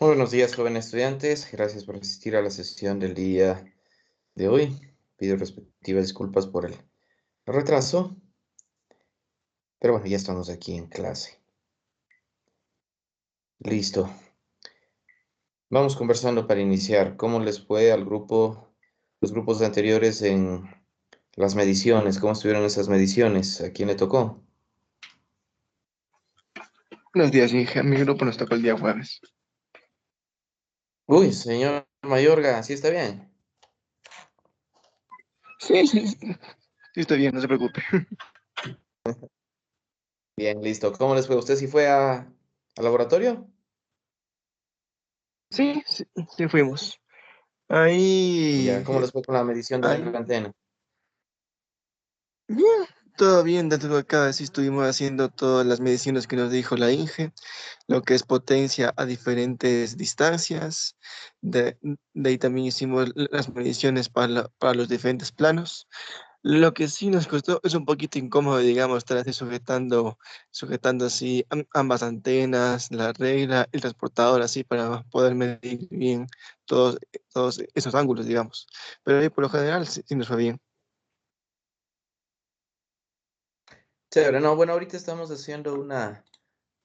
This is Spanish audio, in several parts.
Muy buenos días, jóvenes estudiantes. Gracias por asistir a la sesión del día de hoy. Pido respectivas disculpas por el retraso, pero bueno, ya estamos aquí en clase. Listo. Vamos conversando para iniciar. ¿Cómo les fue al grupo, los grupos anteriores en las mediciones? ¿Cómo estuvieron esas mediciones? ¿A quién le tocó? Buenos días, Inge. Mi grupo nos tocó el día jueves. Uy, señor Mayorga, ¿sí está bien? Sí, sí, sí. Sí, estoy bien, no se preocupe. Bien, listo. ¿Cómo les fue? ¿Usted sí fue al laboratorio? Sí, sí, sí fuimos. Ya, Ahí, ¿cómo les fue con la medición de ahí, la antena? bien, todo bien. Dentro de acá sí estuvimos haciendo todas las mediciones que nos dijo la Inge, lo que es potencia a diferentes distancias. De ahí también hicimos las mediciones para los diferentes planos. Lo que sí nos costó es un poquito incómodo, digamos, estar así sujetando así ambas antenas, la regla, el transportador, así para poder medir bien todos esos ángulos, digamos. Pero ahí por lo general sí nos fue bien. Chévere, no, bueno, ahorita estamos haciendo una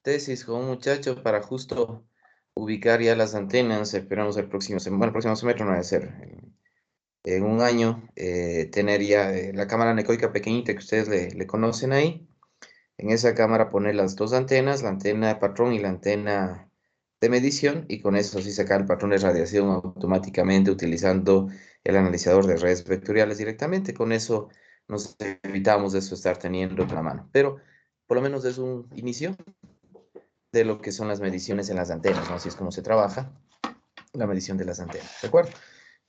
tesis con un muchacho para justo ubicar ya las antenas. Esperamos el próximo, bueno, el próximo semestre no va a ser, en un año, tener ya la cámara anecoica pequeñita que ustedes le conocen ahí. En esa cámara poner las dos antenas, la antena de patrón y la antena de medición, y con eso sí sacar el patrón de radiación automáticamente utilizando el analizador de redes vectoriales directamente. Con eso nos evitamos de eso estar teniendo en la mano. Pero por lo menos es un inicio de lo que son las mediciones en las antenas, ¿no? Así es como se trabaja la medición de las antenas, ¿de acuerdo?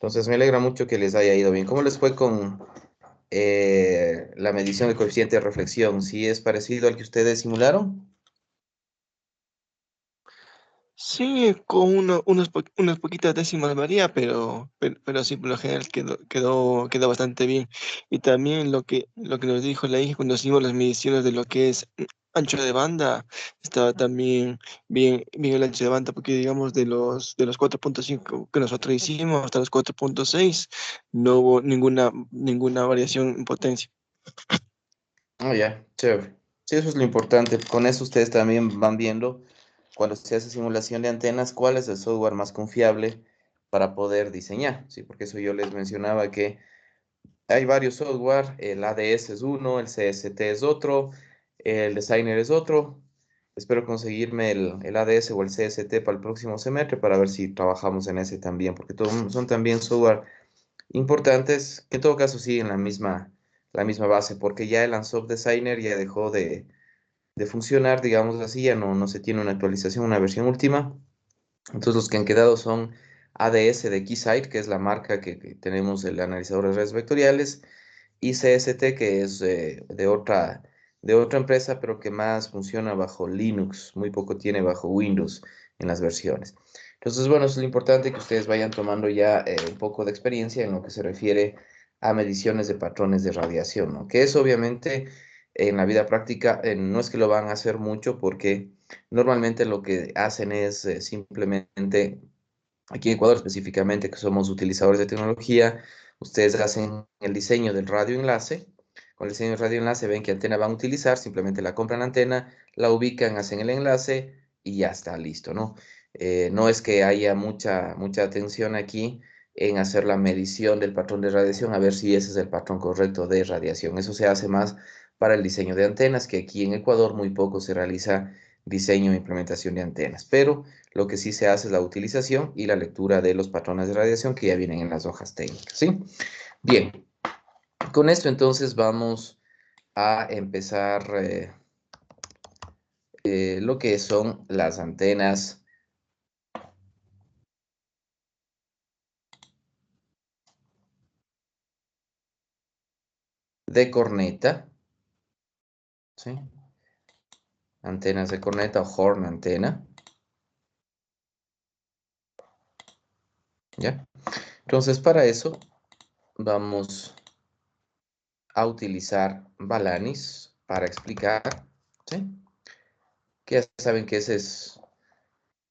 Entonces me alegra mucho que les haya ido bien. ¿Cómo les fue con la medición del coeficiente de reflexión? ¿Sí es parecido al que ustedes simularon? Sí, con unas poquitas décimas varía, pero sí, por lo general quedó bastante bien. Y también lo que nos dijo la hija cuando hicimos las mediciones de lo que es ancho de banda, estaba también bien el ancho de banda, porque digamos de los 4.5 que nosotros hicimos hasta los 4.6 no hubo ninguna variación en potencia. Ah, ya, chévere. Sí, eso es lo importante. Con eso ustedes también van viendo, cuando se hace simulación de antenas, cuál es el software más confiable para poder diseñar, ¿sí? Porque eso yo les mencionaba que hay varios software, el ADS es uno, el CST es otro, el Designer es otro. Espero conseguirme el ADS o el CST para el próximo semestre para ver si trabajamos en ese también, porque son también software importantes que en todo caso siguen la misma base, porque ya el Ansoff Designer ya dejó de funcionar, digamos así, ya no se tiene una actualización, una versión última. Entonces los que han quedado son ADS de Keysight, que es la marca que tenemos el analizador de redes vectoriales, y CST, que es de otra empresa, pero que más funciona bajo Linux, muy poco tiene bajo Windows en las versiones. Entonces, bueno, es lo importante que ustedes vayan tomando ya un poco de experiencia en lo que se refiere a mediciones de patrones de radiación, ¿no? Que es obviamente en la vida práctica, no es que lo van a hacer mucho porque normalmente lo que hacen es simplemente, aquí en Ecuador específicamente, que somos utilizadores de tecnología, ustedes hacen el diseño del radioenlace. Con el diseño del radioenlace ven qué antena van a utilizar, simplemente la compran la antena, la ubican, hacen el enlace y ya está listo, ¿no? No es que haya mucha atención aquí en hacer la medición del patrón de radiación, a ver si ese es el patrón correcto de radiación. Eso se hace más para el diseño de antenas, que aquí en Ecuador muy poco se realiza diseño e implementación de antenas, pero lo que sí se hace es la utilización y la lectura de los patrones de radiación que ya vienen en las hojas técnicas, ¿sí? Bien, con esto entonces vamos a empezar lo que son las antenas de corneta, ¿sí? Antenas de corneta o horn antena, ¿ya? Entonces para eso vamos a utilizar Balanis para explicar, ¿sí? Que ya saben que ese es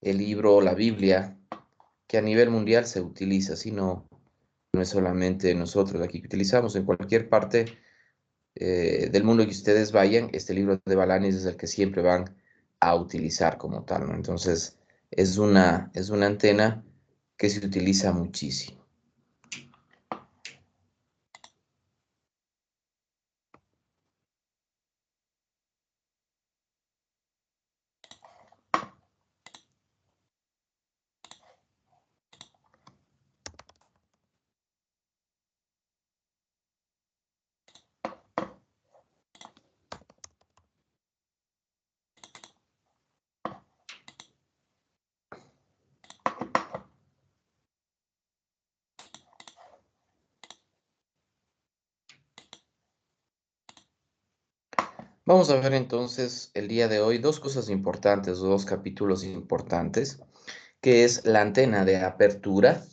el libro, la Biblia, que a nivel mundial se utiliza, sino no es solamente nosotros aquí que utilizamos, en cualquier parte del mundo que ustedes vayan, este libro de Balanis es el que siempre van a utilizar como tal, ¿no? Entonces, es una antena que se utiliza muchísimo. Vamos a ver entonces el día de hoy dos cosas importantes, dos capítulos importantes, que es la antena de apertura,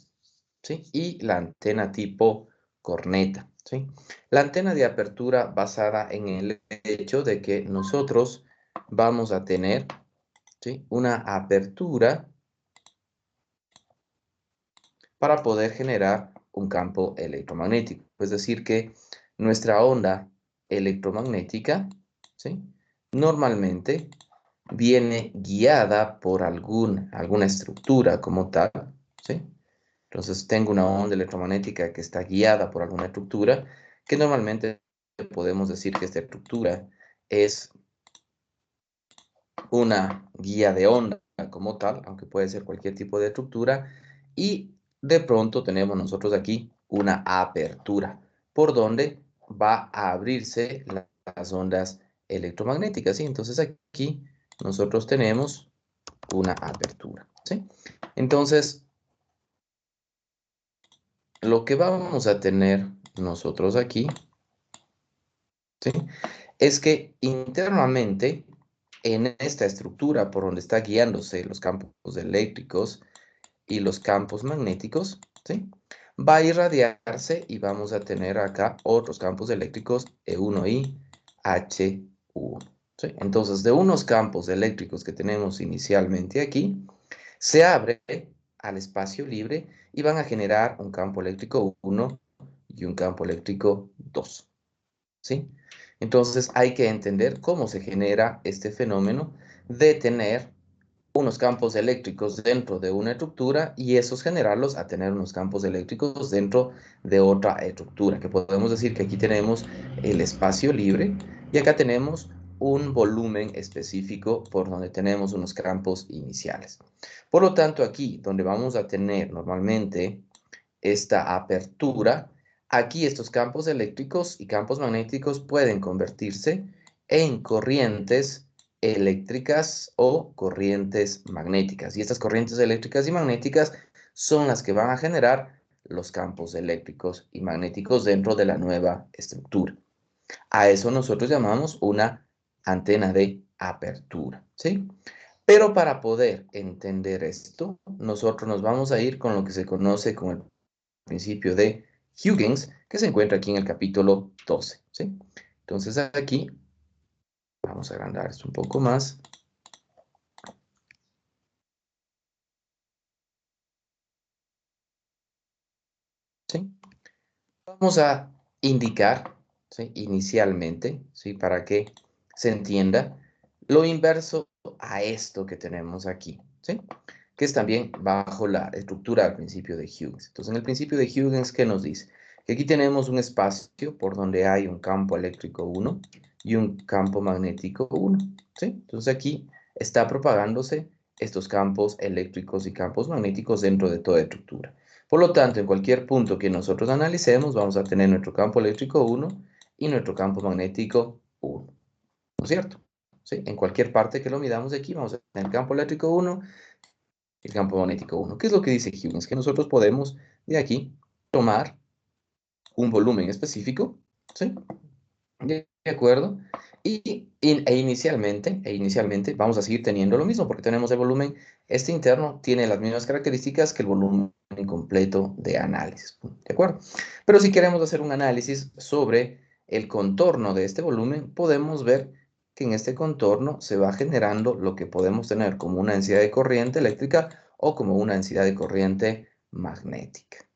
¿sí? Y la antena tipo corneta, ¿sí? La antena de apertura basada en el hecho de que nosotros vamos a tener, ¿sí?, una apertura para poder generar un campo electromagnético. Es decir, que nuestra onda electromagnética, ¿sí?, normalmente viene guiada por alguna estructura como tal, ¿sí? Entonces tengo una onda electromagnética que está guiada por alguna estructura, que normalmente podemos decir que esta estructura es una guía de onda como tal, aunque puede ser cualquier tipo de estructura, y de pronto tenemos nosotros aquí una apertura, por donde va a abrirse las ondas electromagnéticas, ¿sí? Entonces aquí nosotros tenemos una apertura, ¿sí? Entonces, lo que vamos a tener nosotros aquí, ¿sí?, es que internamente en esta estructura por donde está guiándose los campos eléctricos y los campos magnéticos, ¿sí?, va a irradiarse y vamos a tener acá otros campos eléctricos E1 y H1, ¿sí? Entonces, de unos campos eléctricos que tenemos inicialmente aquí, se abre al espacio libre y van a generar un campo eléctrico 1 y un campo eléctrico 2, ¿sí? Entonces hay que entender cómo se genera este fenómeno de tener unos campos eléctricos dentro de una estructura y esos generarlos a tener unos campos eléctricos dentro de otra estructura, que podemos decir que aquí tenemos el espacio libre y acá tenemos un volumen específico por donde tenemos unos campos iniciales. Por lo tanto, aquí donde vamos a tener normalmente esta apertura, aquí estos campos eléctricos y campos magnéticos pueden convertirse en corrientes eléctricas o corrientes magnéticas. Y estas corrientes eléctricas y magnéticas son las que van a generar los campos eléctricos y magnéticos dentro de la nueva estructura. A eso nosotros llamamos una antena de apertura, ¿sí? Pero para poder entender esto, nosotros nos vamos a ir con lo que se conoce como el principio de Huygens, que se encuentra aquí en el capítulo 12, ¿sí? Entonces aquí vamos a agrandar esto un poco más. ¿Sí? Vamos a indicar, ¿sí?, inicialmente, ¿sí?, para que se entienda lo inverso a esto que tenemos aquí, ¿sí?, que es también bajo la estructura del principio de Huygens. Entonces, en el principio de Huygens, ¿qué nos dice? Que aquí tenemos un espacio por donde hay un campo eléctrico 1 y un campo magnético 1, ¿sí? Entonces, aquí está propagándose estos campos eléctricos y campos magnéticos dentro de toda estructura. Por lo tanto, en cualquier punto que nosotros analicemos, vamos a tener nuestro campo eléctrico 1 y nuestro campo magnético 1, ¿no es cierto? ¿Sí? En cualquier parte que lo midamos de aquí, vamos a tener el campo eléctrico 1 y el campo magnético 1. ¿Qué es lo que dice Huygens? Que nosotros podemos de aquí tomar un volumen específico, ¿sí? ¿De acuerdo? Inicialmente vamos a seguir teniendo lo mismo porque tenemos el volumen, este interno tiene las mismas características que el volumen completo de análisis, ¿de acuerdo? Pero si queremos hacer un análisis sobre el contorno de este volumen, podemos ver que en este contorno se va generando lo que podemos tener como una densidad de corriente eléctrica o como una densidad de corriente magnética.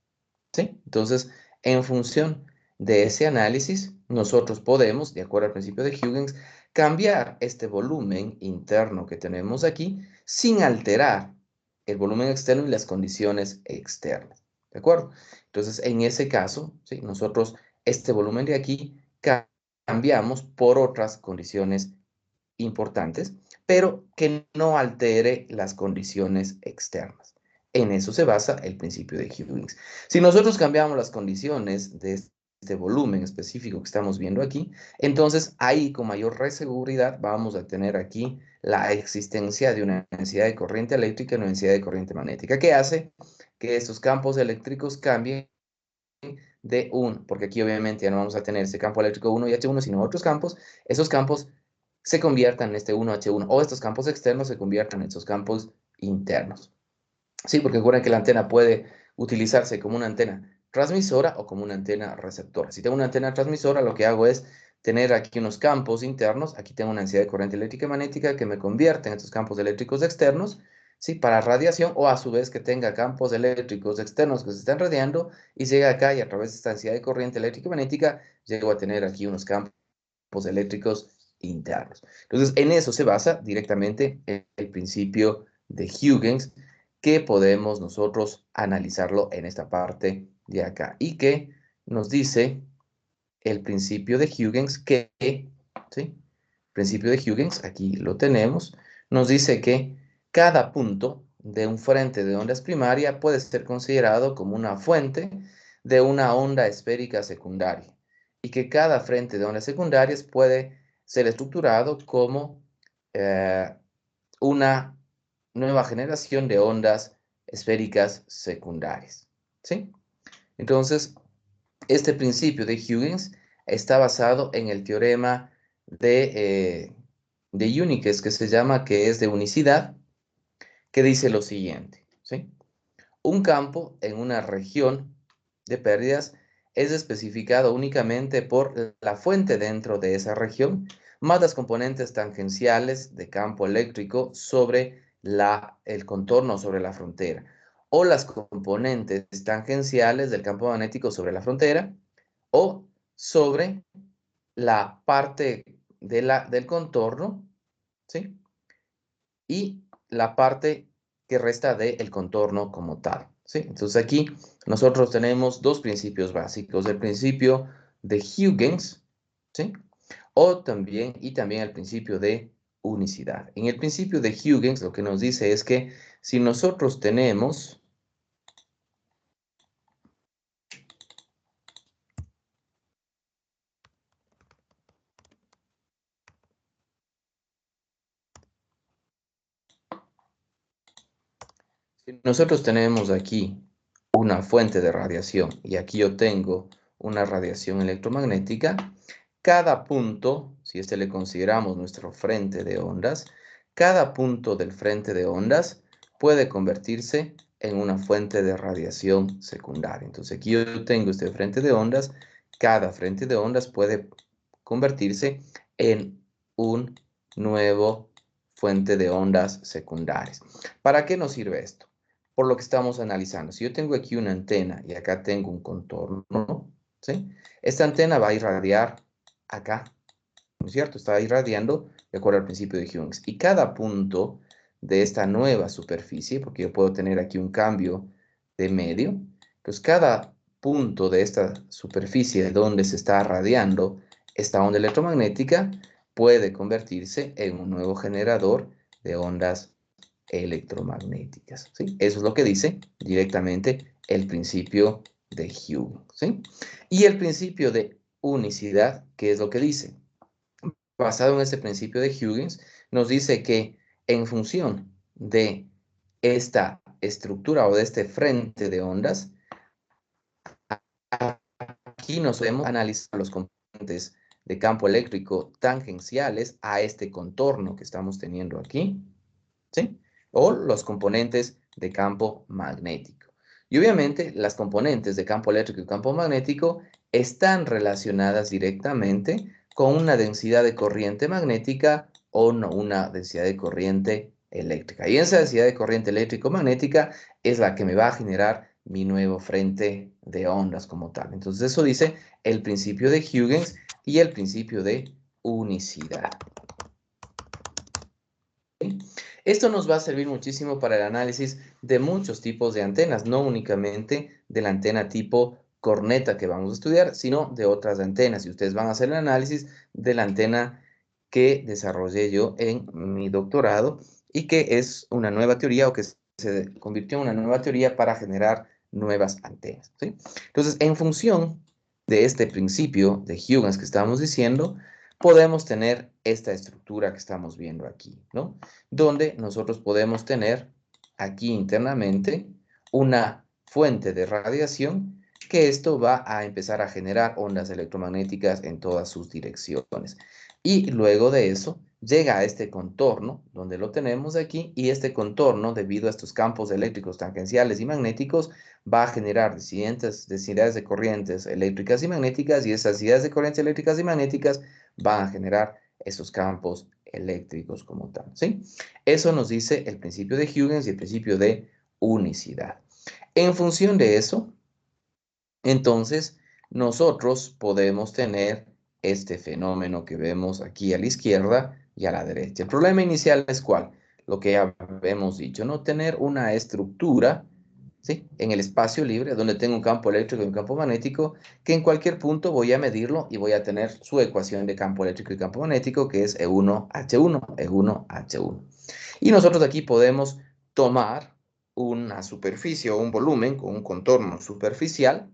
¿Sí? Entonces, en función de ese análisis, nosotros podemos, de acuerdo al principio de Huygens, cambiar este volumen interno que tenemos aquí sin alterar el volumen externo y las condiciones externas. ¿De acuerdo? Entonces, en ese caso, ¿sí? Nosotros este volumen de aquí cambiamos por otras condiciones importantes, pero que no altere las condiciones externas. En eso se basa el principio de Huygens. Si nosotros cambiamos las condiciones de este volumen específico que estamos viendo aquí, entonces ahí con mayor seguridad vamos a tener aquí la existencia de una densidad de corriente eléctrica y una densidad de corriente magnética, que hace que estos campos eléctricos cambien de un, porque aquí obviamente ya no vamos a tener ese campo eléctrico 1 y H1, sino otros campos, esos campos se conviertan en este 1H1 o estos campos externos se conviertan en estos campos internos. Sí, porque recuerden que la antena puede utilizarse como una antena transmisora o como una antena receptora. Si tengo una antena transmisora, lo que hago es tener aquí unos campos internos. Aquí tengo una densidad de corriente eléctrica y magnética que me convierte en estos campos eléctricos externos, ¿sí? Para radiación, o a su vez que tenga campos eléctricos externos que se están radiando y llega acá y a través de esta densidad de corriente eléctrica y magnética llego a tener aquí unos campos eléctricos internos. Entonces, en eso se basa directamente el principio de Huygens, que podemos nosotros analizarlo en esta parte de acá y que nos dice el principio de Huygens que, ¿sí? Principio de Huygens, aquí lo tenemos, nos dice que cada punto de un frente de ondas primaria puede ser considerado como una fuente de una onda esférica secundaria y que cada frente de ondas secundarias puede ser estructurado como una nueva generación de ondas esféricas secundarias. ¿Sí? Entonces, este principio de Huygens está basado en el teorema de Uniques, que se llama, que es de unicidad, que dice lo siguiente, ¿sí? Un campo en una región de pérdidas es especificado únicamente por la fuente dentro de esa región, más las componentes tangenciales de campo eléctrico sobre el contorno, sobre la frontera, o las componentes tangenciales del campo magnético sobre la frontera, o sobre la parte del contorno, ¿sí? Y la parte que resta del contorno como tal, ¿sí? Entonces aquí nosotros tenemos dos principios básicos, el principio de Huygens, ¿sí? Y también el principio de unicidad. En el principio de Huygens lo que nos dice es que si nosotros tenemos aquí una fuente de radiación y aquí yo tengo una radiación electromagnética, cada punto, si este le consideramos nuestro frente de ondas, cada punto del frente de ondas puede convertirse en una fuente de radiación secundaria. Entonces aquí yo tengo este frente de ondas, cada frente de ondas puede convertirse en un nuevo fuente de ondas secundarias. ¿Para qué nos sirve esto? Por lo que estamos analizando. Si yo tengo aquí una antena y acá tengo un contorno, ¿sí? Esta antena va a irradiar acá, ¿no es cierto? Está irradiando de acuerdo al principio de Huygens. Y cada punto de esta nueva superficie, porque yo puedo tener aquí un cambio de medio, pues cada punto de esta superficie donde se está radiando esta onda electromagnética puede convertirse en un nuevo generador de ondas electromagnéticas, ¿sí? Eso es lo que dice directamente el principio de Huygens, ¿sí? Y el principio de unicidad, ¿qué es lo que dice? Basado en este principio de Huygens, nos dice que en función de esta estructura o de este frente de ondas, aquí nos podemos analizar los componentes de campo eléctrico tangenciales a este contorno que estamos teniendo aquí, ¿sí? O los componentes de campo magnético. Y obviamente las componentes de campo eléctrico y campo magnético están relacionadas directamente con una densidad de corriente magnética o no, una densidad de corriente eléctrica. Y esa densidad de corriente eléctrico-magnética es la que me va a generar mi nuevo frente de ondas como tal. Entonces eso dice el principio de Huygens y el principio de unicidad. ¿Sí? Esto nos va a servir muchísimo para el análisis de muchos tipos de antenas, no únicamente de la antena tipo corneta que vamos a estudiar, sino de otras antenas. Y ustedes van a hacer el análisis de la antena que desarrollé yo en mi doctorado y que es una nueva teoría o que se convirtió en una nueva teoría para generar nuevas antenas. ¿Sí? Entonces, en función de este principio de Huygens que estábamos diciendo, podemos tener esta estructura que estamos viendo aquí, ¿no? Donde nosotros podemos tener aquí internamente una fuente de radiación que esto va a empezar a generar ondas electromagnéticas en todas sus direcciones. Y luego de eso llega a este contorno, donde lo tenemos aquí, y este contorno, debido a estos campos eléctricos tangenciales y magnéticos, va a generar distintas densidades de corrientes eléctricas y magnéticas, y esas densidades de corrientes eléctricas y magnéticas van a generar esos campos eléctricos como tal, ¿sí? Eso nos dice el principio de Huygens y el principio de unicidad. En función de eso, entonces, nosotros podemos tener este fenómeno que vemos aquí a la izquierda y a la derecha. El problema inicial es ¿cuál? Lo que ya hemos dicho, no tener una estructura, ¿sí? En el espacio libre, donde tengo un campo eléctrico y un campo magnético, que en cualquier punto voy a medirlo y voy a tener su ecuación de campo eléctrico y campo magnético, que es E1H1, E1H1. Y nosotros aquí podemos tomar una superficie o un volumen con un contorno superficial,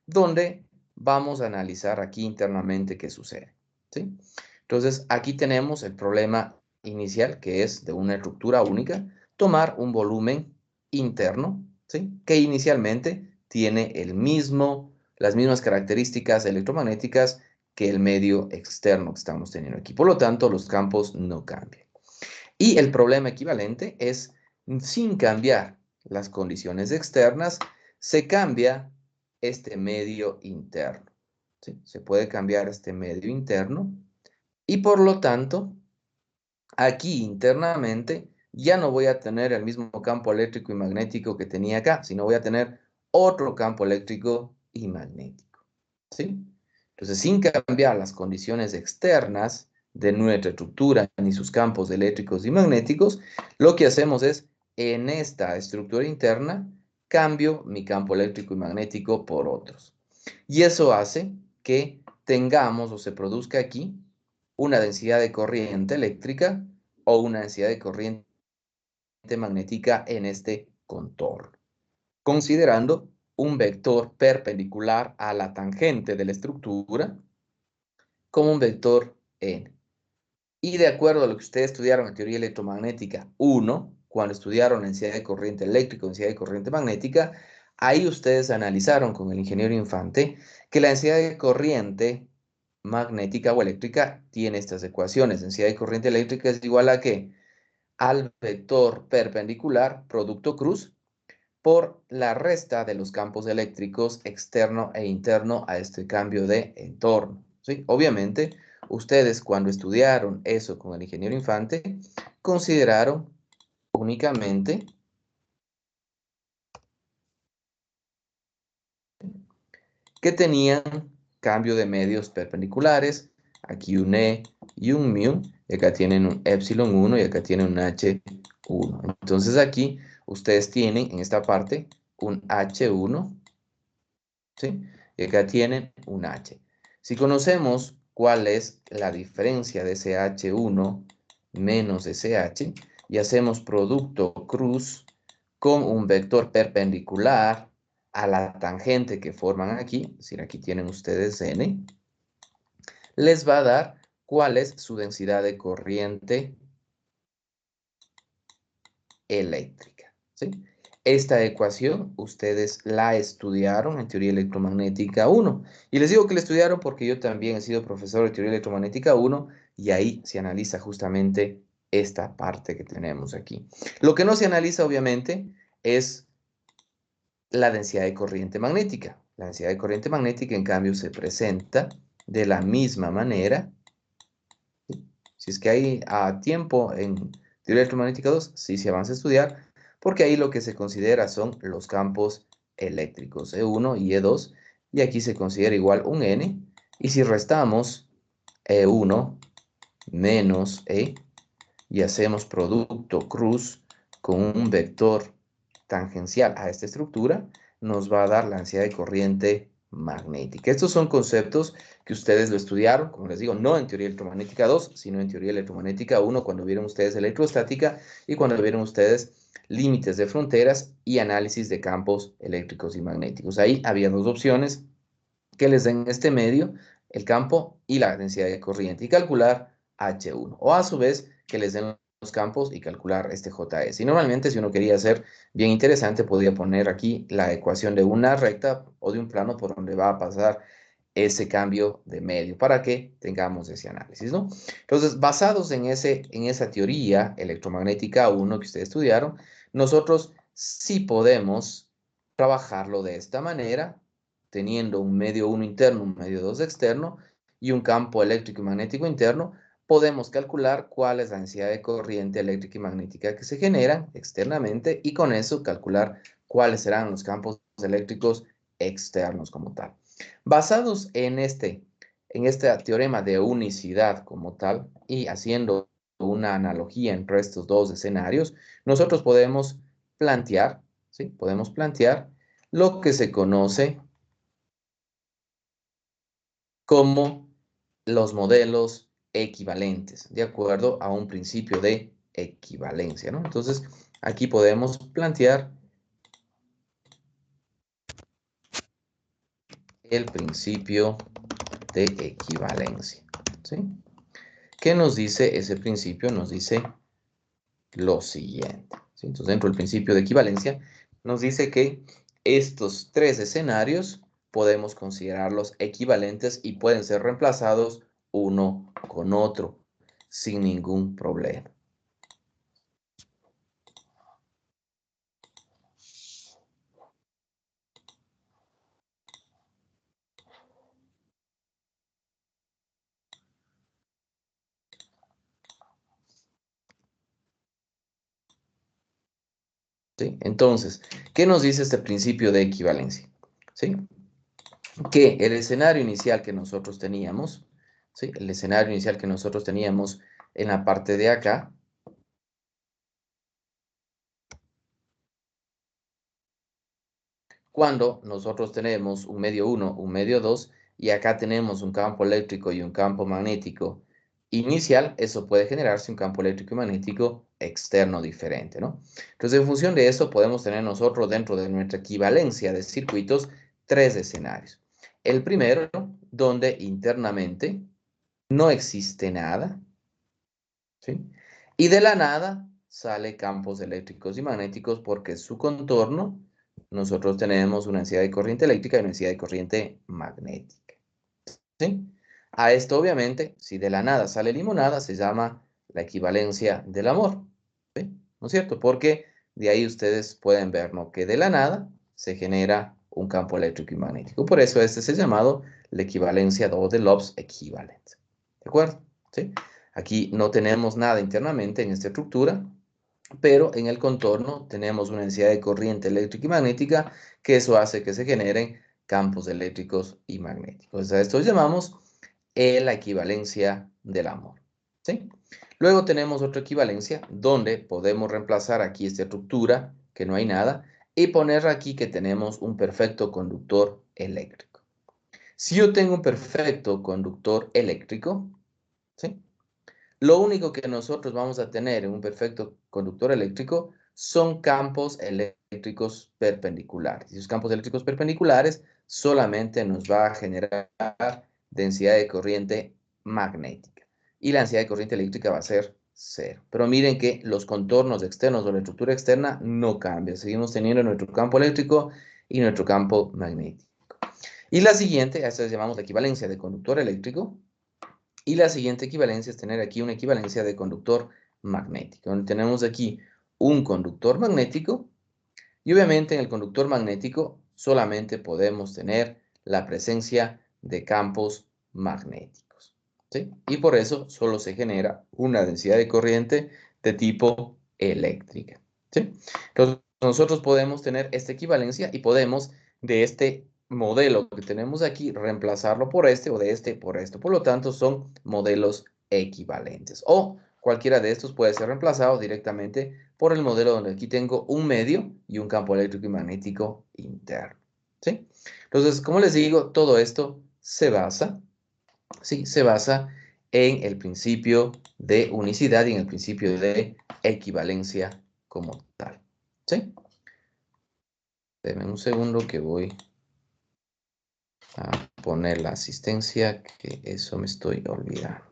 donde vamos a analizar aquí internamente qué sucede, ¿sí? Entonces, aquí tenemos el problema inicial, que es de una estructura única, tomar un volumen interno, ¿sí? Que inicialmente tiene las mismas características electromagnéticas que el medio externo que estamos teniendo aquí. Por lo tanto, los campos no cambian. Y el problema equivalente es, sin cambiar las condiciones externas, se cambia este medio interno, ¿sí? Se puede cambiar este medio interno y por lo tanto, aquí internamente ya no voy a tener el mismo campo eléctrico y magnético que tenía acá, sino voy a tener otro campo eléctrico y magnético, ¿sí? Entonces, sin cambiar las condiciones externas de nuestra estructura ni sus campos eléctricos y magnéticos, lo que hacemos es, en esta estructura interna, cambio mi campo eléctrico y magnético por otros. Y eso hace que tengamos o se produzca aquí una densidad de corriente eléctrica o una densidad de corriente magnética en este contorno, considerando un vector perpendicular a la tangente de la estructura como un vector n. Y de acuerdo a lo que ustedes estudiaron en teoría electromagnética 1, cuando estudiaron densidad de corriente eléctrica, densidad de corriente magnética, ahí ustedes analizaron con el ingeniero Infante que la densidad de corriente magnética o eléctrica tiene estas ecuaciones. Densidad de corriente eléctrica es igual a ¿qué? Al vector perpendicular producto cruz por la resta de los campos eléctricos externo e interno a este cambio de entorno, ¿sí? Obviamente, ustedes cuando estudiaron eso con el ingeniero Infante, consideraron únicamente que tenían cambio de medios perpendiculares, aquí un E y un mu, y acá tienen un epsilon 1 y acá tienen un H1. Entonces aquí ustedes tienen en esta parte un H1, ¿sí? Y acá tienen un H. Si conocemos cuál es la diferencia de ese H1 menos ese H, y hacemos producto cruz con un vector perpendicular a la tangente que forman aquí, es decir, aquí tienen ustedes N, les va a dar cuál es su densidad de corriente eléctrica, ¿sí? Esta ecuación ustedes la estudiaron en teoría electromagnética 1. Y les digo que la estudiaron porque yo también he sido profesor de teoría electromagnética 1 y ahí se analiza justamente esta parte que tenemos aquí. Lo que no se analiza obviamente es la densidad de corriente magnética. La densidad de corriente magnética en cambio se presenta de la misma manera. Si es que hay tiempo en teoría electromagnética 2, sí se avanza a estudiar, porque ahí lo que se considera son los campos eléctricos, E1 y E2, y aquí se considera igual un N, y si restamos E1 menos E, y hacemos producto cruz con un vector tangencial a esta estructura, nos va a dar la ansiedad de corriente magnética. Estos son conceptos que ustedes lo estudiaron, como les digo, no en teoría electromagnética 2, sino en teoría electromagnética 1, cuando vieron ustedes electrostática y cuando vieron ustedes límites de fronteras y análisis de campos eléctricos y magnéticos. Ahí había dos opciones que les den este medio, el campo y la densidad de corriente, y calcular H1. O a su vez, que les den los campos y calcular este JS. Y normalmente, si uno quería hacer bien interesante, podría poner aquí la ecuación de una recta o de un plano por donde va a pasar ese cambio de medio para que tengamos ese análisis, ¿no? Entonces, basados en esa teoría electromagnética 1 que ustedes estudiaron, nosotros sí podemos trabajarlo de esta manera, teniendo un medio 1 interno, un medio 2 externo y un campo eléctrico y magnético interno, podemos calcular cuál es la densidad de corriente eléctrica y magnética que se generan externamente y con eso calcular cuáles serán los campos eléctricos externos como tal. Basados en este teorema de unicidad como tal y haciendo una analogía entre estos dos escenarios, nosotros podemos plantear, ¿sí? Podemos plantear lo que se conoce como los modelos equivalentes, de acuerdo a un principio de equivalencia, ¿no? Entonces, aquí podemos plantear el principio de equivalencia, ¿sí? ¿Qué nos dice ese principio? Nos dice lo siguiente, ¿sí? Entonces, dentro del principio de equivalencia, nos dice que estos tres escenarios podemos considerarlos equivalentes y pueden ser reemplazados uno con otro sin ningún problema. ¿Sí? Entonces, ¿qué nos dice este principio de equivalencia? ¿Sí? Que el escenario inicial que nosotros teníamos, ¿sí? El escenario inicial que nosotros teníamos en la parte de acá, cuando nosotros tenemos un medio 1, un medio 2, y acá tenemos un campo eléctrico y un campo magnético inicial, eso puede generarse un campo eléctrico y magnético externo diferente, ¿no? Entonces, en función de eso, podemos tener nosotros dentro de nuestra equivalencia de circuitos tres escenarios. El primero, donde internamente no existe nada, ¿sí? Y de la nada sale campos eléctricos y magnéticos porque su contorno nosotros tenemos una densidad de corriente eléctrica y una densidad de corriente magnética, ¿sí? A esto obviamente, si de la nada sale limonada, se llama la equivalencia del amor, ¿sí? ¿No es cierto? Porque de ahí ustedes pueden ver, ¿no? Que de la nada se genera un campo eléctrico y magnético. Por eso este es llamado la equivalencia o de Lob's equivalence. ¿De acuerdo? ¿Sí? Aquí no tenemos nada internamente en esta estructura, pero en el contorno tenemos una densidad de corriente eléctrica y magnética, que eso hace que se generen campos eléctricos y magnéticos. A esto llamamos la equivalencia del amor, ¿sí? Luego tenemos otra equivalencia donde podemos reemplazar aquí esta estructura, que no hay nada, y poner aquí que tenemos un perfecto conductor eléctrico. Si yo tengo un perfecto conductor eléctrico, ¿sí? Lo único que nosotros vamos a tener en un perfecto conductor eléctrico son campos eléctricos perpendiculares. Y esos campos eléctricos perpendiculares solamente nos va a generar densidad de corriente magnética. Y la densidad de corriente eléctrica va a ser cero. Pero miren que los contornos externos de la estructura externa no cambian. Seguimos teniendo nuestro campo eléctrico y nuestro campo magnético. Y la siguiente, a esta le llamamos la equivalencia de conductor eléctrico. Y la siguiente equivalencia es tener aquí una equivalencia de conductor magnético, donde tenemos aquí un conductor magnético y obviamente en el conductor magnético solamente podemos tener la presencia de campos magnéticos, ¿sí? Y por eso solo se genera una densidad de corriente de tipo eléctrica, ¿sí? Entonces, nosotros podemos tener esta equivalencia y podemos de este modelo que tenemos aquí reemplazarlo por este o de este por esto. Por lo tanto, son modelos equivalentes. O cualquiera de estos puede ser reemplazado directamente por el modelo donde aquí tengo un medio y un campo eléctrico y magnético interno, ¿sí? Entonces, como les digo, todo esto se basa, ¿sí? Se basa en el principio de unicidad y en el principio de equivalencia como tal, ¿sí? Denme un segundo que voy a poner la asistencia, que eso me estoy olvidando.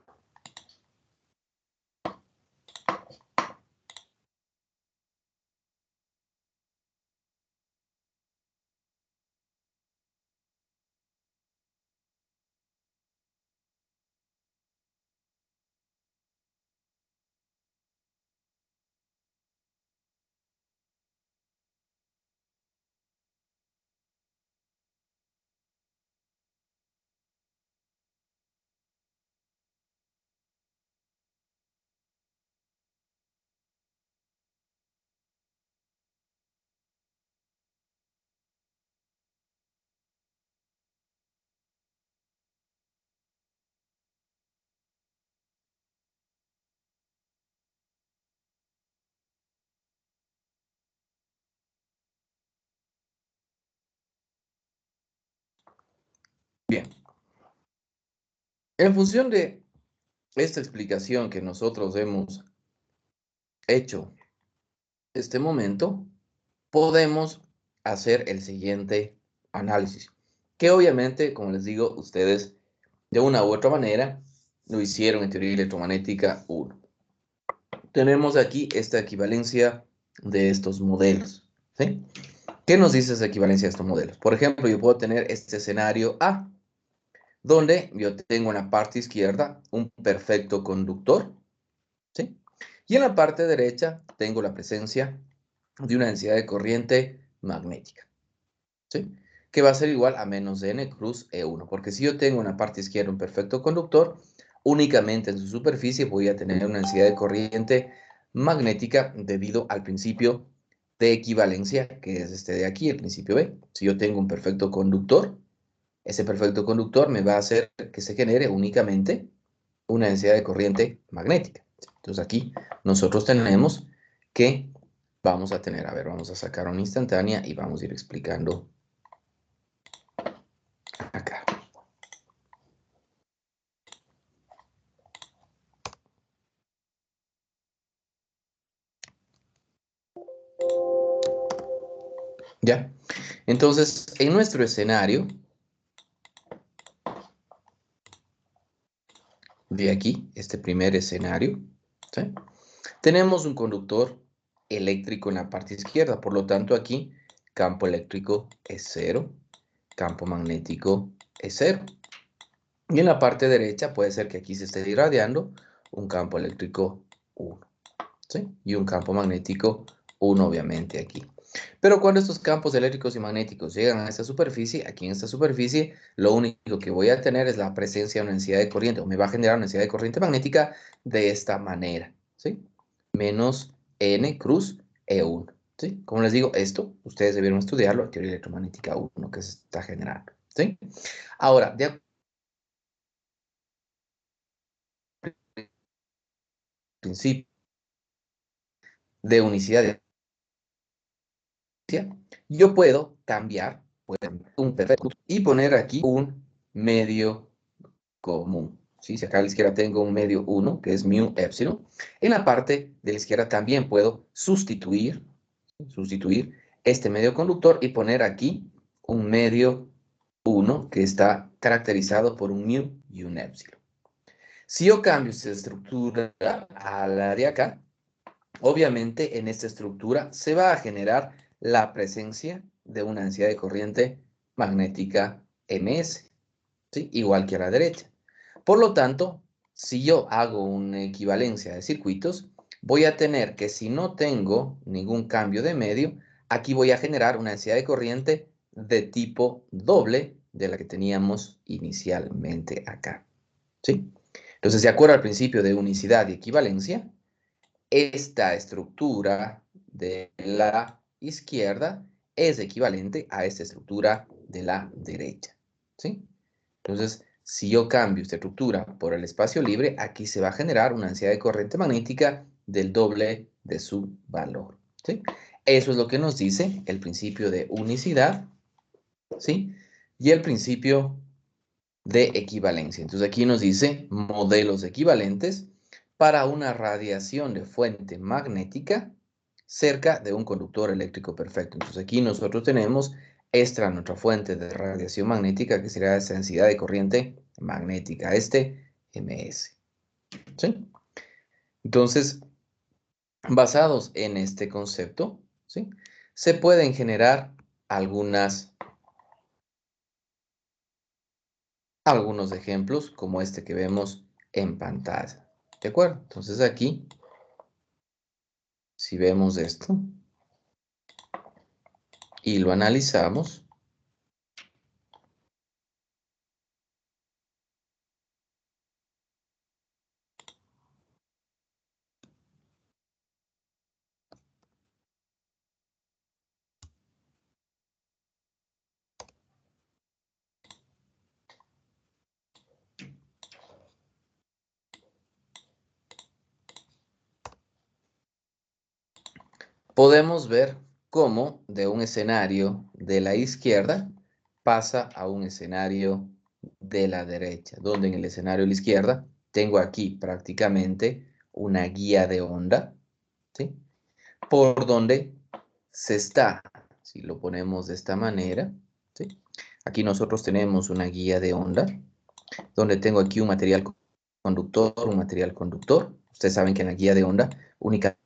Bien, en función de esta explicación que nosotros hemos hecho este momento, podemos hacer el siguiente análisis, que obviamente, como les digo, ustedes de una u otra manera lo hicieron en teoría electromagnética 1. Tenemos aquí esta equivalencia de estos modelos, ¿sí? ¿Qué nos dice esa equivalencia de estos modelos? Por ejemplo, yo puedo tener este escenario A, donde yo tengo en la parte izquierda un perfecto conductor, ¿sí? Y en la parte derecha tengo la presencia de una densidad de corriente magnética, ¿sí? Que va a ser igual a menos n cruz E1, porque si yo tengo en la parte izquierda un perfecto conductor, únicamente en su superficie voy a tener una densidad de corriente magnética debido al principio de equivalencia, que es este de aquí, el principio B. Si yo tengo un perfecto conductor, ese perfecto conductor me va a hacer que se genere únicamente una densidad de corriente magnética. Entonces aquí nosotros tenemos que vamos a tener, a ver, vamos a sacar una instantánea y vamos a ir explicando acá. ¿Ya? Entonces, en nuestro escenario, de aquí, este primer escenario, ¿sí? Tenemos un conductor eléctrico en la parte izquierda, por lo tanto aquí campo eléctrico es 0, campo magnético es 0. Y en la parte derecha puede ser que aquí se esté irradiando un campo eléctrico 1, ¿sí? Y un campo magnético 1 obviamente aquí. Pero cuando estos campos eléctricos y magnéticos llegan a esta superficie, aquí en esta superficie, lo único que voy a tener es la presencia de una densidad de corriente, o me va a generar una densidad de corriente magnética de esta manera, ¿sí? Menos N cruz E1, ¿sí? Como les digo, esto ustedes debieron estudiarlo, teoría electromagnética 1, que se está generando, ¿sí? Ahora, de principio de unicidad de yo puedo cambiar un perfecto y poner aquí un medio común. ¿Sí? Si acá a la izquierda tengo un medio 1, que es mu epsilon, en la parte de la izquierda también puedo sustituir este medio conductor y poner aquí un medio 1 que está caracterizado por un mu y un epsilon. Si yo cambio esta estructura a la de acá, obviamente en esta estructura se va a generar la presencia de una densidad de corriente magnética ms, ¿sí? Igual que a la derecha. Por lo tanto, si yo hago una equivalencia de circuitos, voy a tener que si no tengo ningún cambio de medio, aquí voy a generar una densidad de corriente de tipo doble de la que teníamos inicialmente acá. ¿Sí? Entonces, de acuerdo al principio de unicidad y equivalencia, esta estructura de la izquierda es equivalente a esta estructura de la derecha. ¿Sí? Entonces, si yo cambio esta estructura por el espacio libre, aquí se va a generar una densidad de corriente magnética del doble de su valor. ¿Sí? Eso es lo que nos dice el principio de unicidad, ¿sí? Y el principio de equivalencia. Entonces aquí nos dice modelos equivalentes para una radiación de fuente magnética cerca de un conductor eléctrico perfecto. Entonces aquí nosotros tenemos esta nuestra fuente de radiación magnética, que será esa densidad de corriente magnética, este MS. ¿Sí? Entonces, basados en este concepto, ¿sí? Se pueden generar algunos ejemplos como este que vemos en pantalla. ¿De acuerdo? Entonces aquí, si vemos esto y lo analizamos, podemos ver cómo de un escenario de la izquierda pasa a un escenario de la derecha, donde en el escenario de la izquierda tengo aquí prácticamente una guía de onda, ¿sí? Por donde se está, si lo ponemos de esta manera, ¿sí? Aquí nosotros tenemos una guía de onda, donde tengo aquí un material conductor, un material conductor. Ustedes saben que en la guía de onda únicamente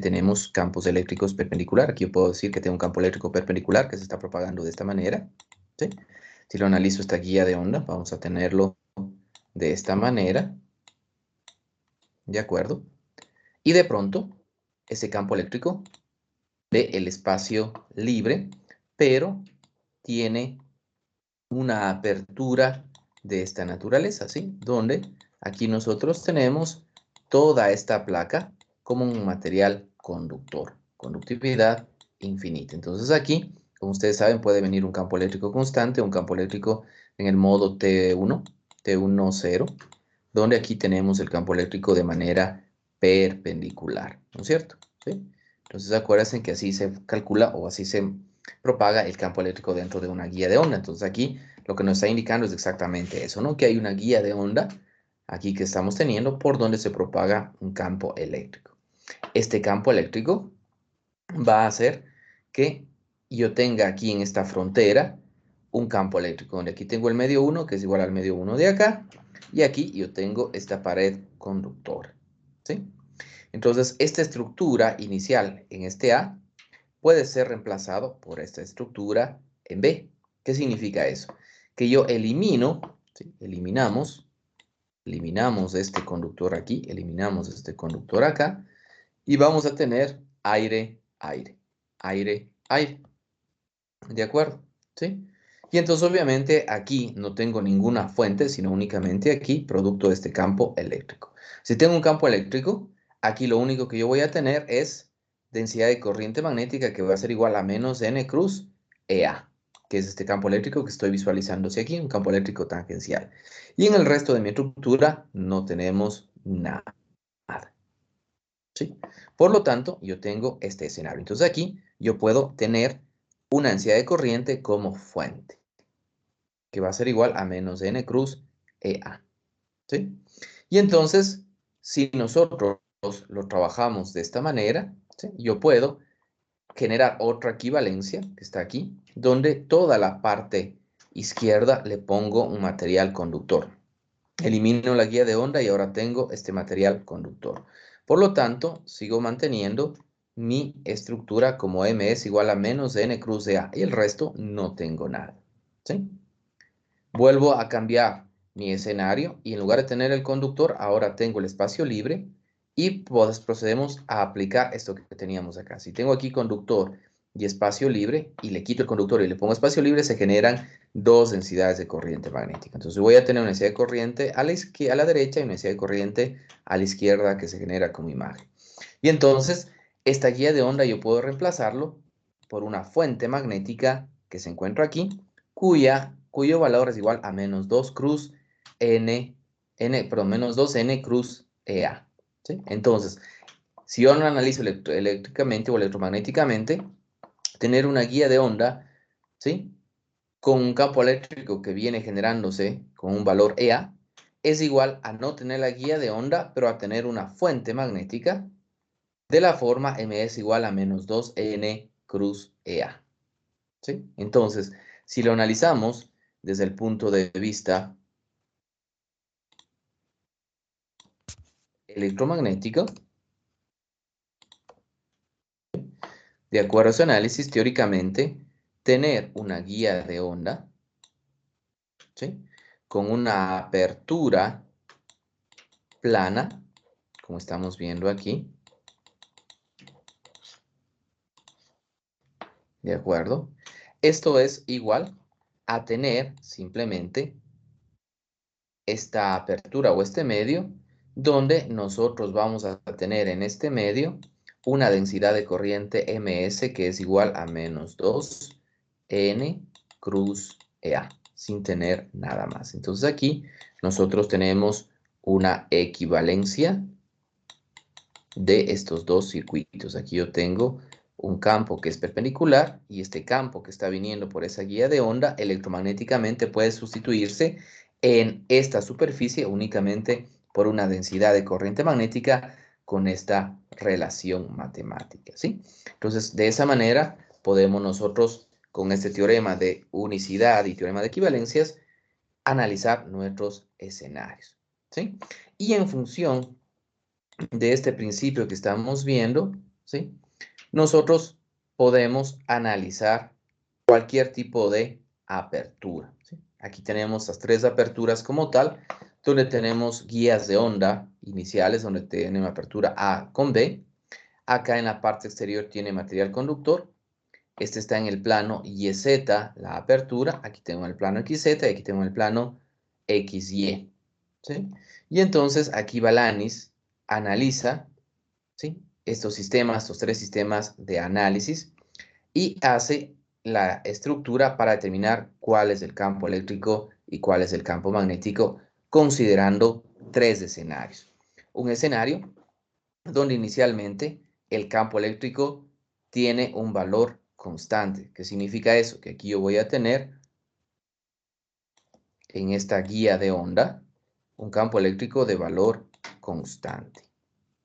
tenemos campos eléctricos perpendicular. Aquí yo puedo decir que tengo un campo eléctrico perpendicular que se está propagando de esta manera, ¿sí? Si lo analizo esta guía de onda, vamos a tenerlo de esta manera, ¿de acuerdo? Y de pronto, ese campo eléctrico ve el espacio libre, pero tiene una apertura de esta naturaleza, ¿sí? Donde aquí nosotros tenemos toda esta placa como un material conductor, conductividad infinita. Entonces aquí, como ustedes saben, puede venir un campo eléctrico constante, un campo eléctrico en el modo T1, T1, 0, donde aquí tenemos el campo eléctrico de manera perpendicular, ¿no es cierto? ¿Sí? Entonces acuérdense que así se calcula o así se propaga el campo eléctrico dentro de una guía de onda. Entonces aquí lo que nos está indicando es exactamente eso, ¿no? Que hay una guía de onda aquí que estamos teniendo por donde se propaga un campo eléctrico. Este campo eléctrico va a hacer que yo tenga aquí en esta frontera un campo eléctrico, donde aquí tengo el medio 1, que es igual al medio 1 de acá, y aquí yo tengo esta pared conductora, ¿sí? Entonces, esta estructura inicial en este A puede ser reemplazado por esta estructura en B. ¿Qué significa eso? Que yo elimino, ¿sí? Eliminamos este conductor aquí, eliminamos este conductor acá, y vamos a tener aire, aire, aire, aire. ¿De acuerdo? ¿Sí? Y entonces obviamente aquí no tengo ninguna fuente, sino únicamente aquí producto de este campo eléctrico. Si tengo un campo eléctrico, aquí lo único que yo voy a tener es densidad de corriente magnética que va a ser igual a menos N cruz EA, que es este campo eléctrico que estoy visualizando hacia aquí, un campo eléctrico tangencial. Y en el resto de mi estructura no tenemos nada. ¿Sí? Por lo tanto, yo tengo este escenario. Entonces aquí yo puedo tener una densidad de corriente como fuente, que va a ser igual a menos N cruz EA. ¿Sí? Y entonces, si nosotros lo trabajamos de esta manera, ¿sí? Yo puedo generar otra equivalencia, que está aquí, donde toda la parte izquierda le pongo un material conductor. Elimino la guía de onda y ahora tengo este material conductor. Por lo tanto, sigo manteniendo mi estructura como M es igual a menos N cruz de A y el resto no tengo nada. ¿Sí? Vuelvo a cambiar mi escenario y en lugar de tener el conductor, ahora tengo el espacio libre y pues procedemos a aplicar esto que teníamos acá. Si tengo aquí conductor y espacio libre, y le quito el conductor y le pongo espacio libre, se generan dos densidades de corriente magnética. Entonces voy a tener una densidad de corriente a la derecha y una densidad de corriente a la izquierda que se genera como imagen. Y entonces, esta guía de onda yo puedo reemplazarlo por una fuente magnética que se encuentra aquí, cuyo valor es igual a menos 2 cruz menos 2n cruz EA. ¿Sí? Entonces, si yo no analizo eléctricamente o electromagnéticamente, tener una guía de onda, ¿sí? Con un campo eléctrico que viene generándose con un valor EA, es igual a no tener la guía de onda, pero a tener una fuente magnética de la forma ms igual a menos 2n cruz EA. ¿Sí? Entonces, si lo analizamos desde el punto de vista electromagnético, de acuerdo a su análisis, teóricamente, tener una guía de onda, ¿sí? Con una apertura plana, como estamos viendo aquí, ¿de acuerdo? Esto es igual a tener simplemente esta apertura o este medio, donde nosotros vamos a tener en este medio una densidad de corriente ms que es igual a menos 2n cruz EA, sin tener nada más. Entonces aquí nosotros tenemos una equivalencia de estos dos circuitos. Aquí yo tengo un campo que es perpendicular y este campo que está viniendo por esa guía de onda electromagnéticamente puede sustituirse en esta superficie únicamente por una densidad de corriente magnética con esta relación matemática, ¿sí? Entonces, de esa manera podemos nosotros, con este teorema de unicidad y teorema de equivalencias, analizar nuestros escenarios, ¿sí? Y en función de este principio que estamos viendo, ¿sí? Nosotros podemos analizar cualquier tipo de apertura, ¿sí? Aquí tenemos las tres aperturas como tal, donde tenemos guías de onda iniciales, donde tienen apertura A con B. Acá en la parte exterior tiene material conductor. Este está en el plano YZ, la apertura. Aquí tengo el plano XZ y aquí tengo el plano XY, ¿sí? Y entonces aquí Balanis analiza, ¿sí? Estos sistemas, estos tres sistemas de análisis y hace la estructura para determinar cuál es el campo eléctrico y cuál es el campo magnético, considerando tres escenarios. Un escenario donde inicialmente el campo eléctrico tiene un valor constante. ¿Qué significa eso? Que aquí yo voy a tener en esta guía de onda un campo eléctrico de valor constante,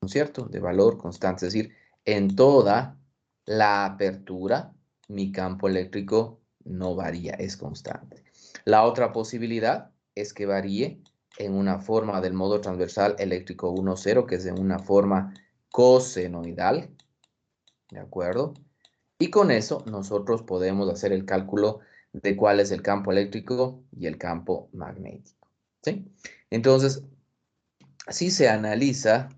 ¿no es cierto? De valor constante, es decir, en toda la apertura mi campo eléctrico no varía, es constante. La otra posibilidad es que varíe en una forma del modo transversal eléctrico 1,0, que es en una forma cosenoidal, ¿de acuerdo? Y con eso nosotros podemos hacer el cálculo de cuál es el campo eléctrico y el campo magnético, ¿sí? Entonces, si se analiza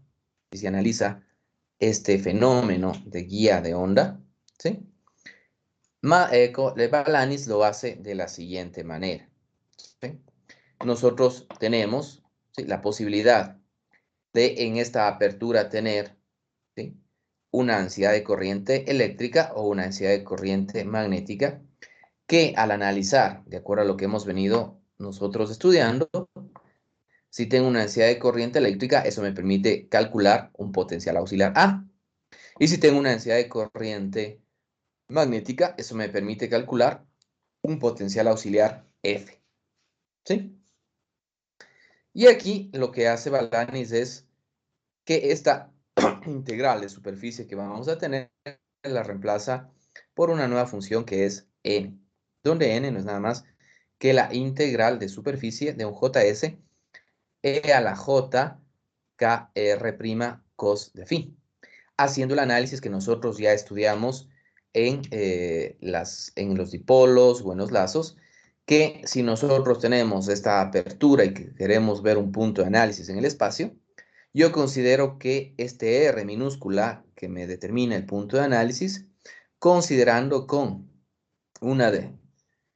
este fenómeno de guía de onda, ¿sí? Balanis lo hace de la siguiente manera, ¿sí? Nosotros tenemos, ¿sí?, la posibilidad de en esta apertura tener, ¿sí?, una densidad de corriente eléctrica o una densidad de corriente magnética que al analizar, de acuerdo a lo que hemos venido nosotros estudiando, si tengo una densidad de corriente eléctrica, eso me permite calcular un potencial auxiliar A. Y si tengo una densidad de corriente magnética, eso me permite calcular un potencial auxiliar F. ¿Sí? Y aquí lo que hace Balanis es que esta integral de superficie que vamos a tener la reemplaza por una nueva función que es n, donde n no es nada más que la integral de superficie de un JS e a la j kr' cos de phi, haciendo el análisis que nosotros ya estudiamos en los dipolos o en los lazos, que si nosotros tenemos esta apertura y que queremos ver un punto de análisis en el espacio, yo considero que este R minúscula que me determina el punto de análisis considerando con una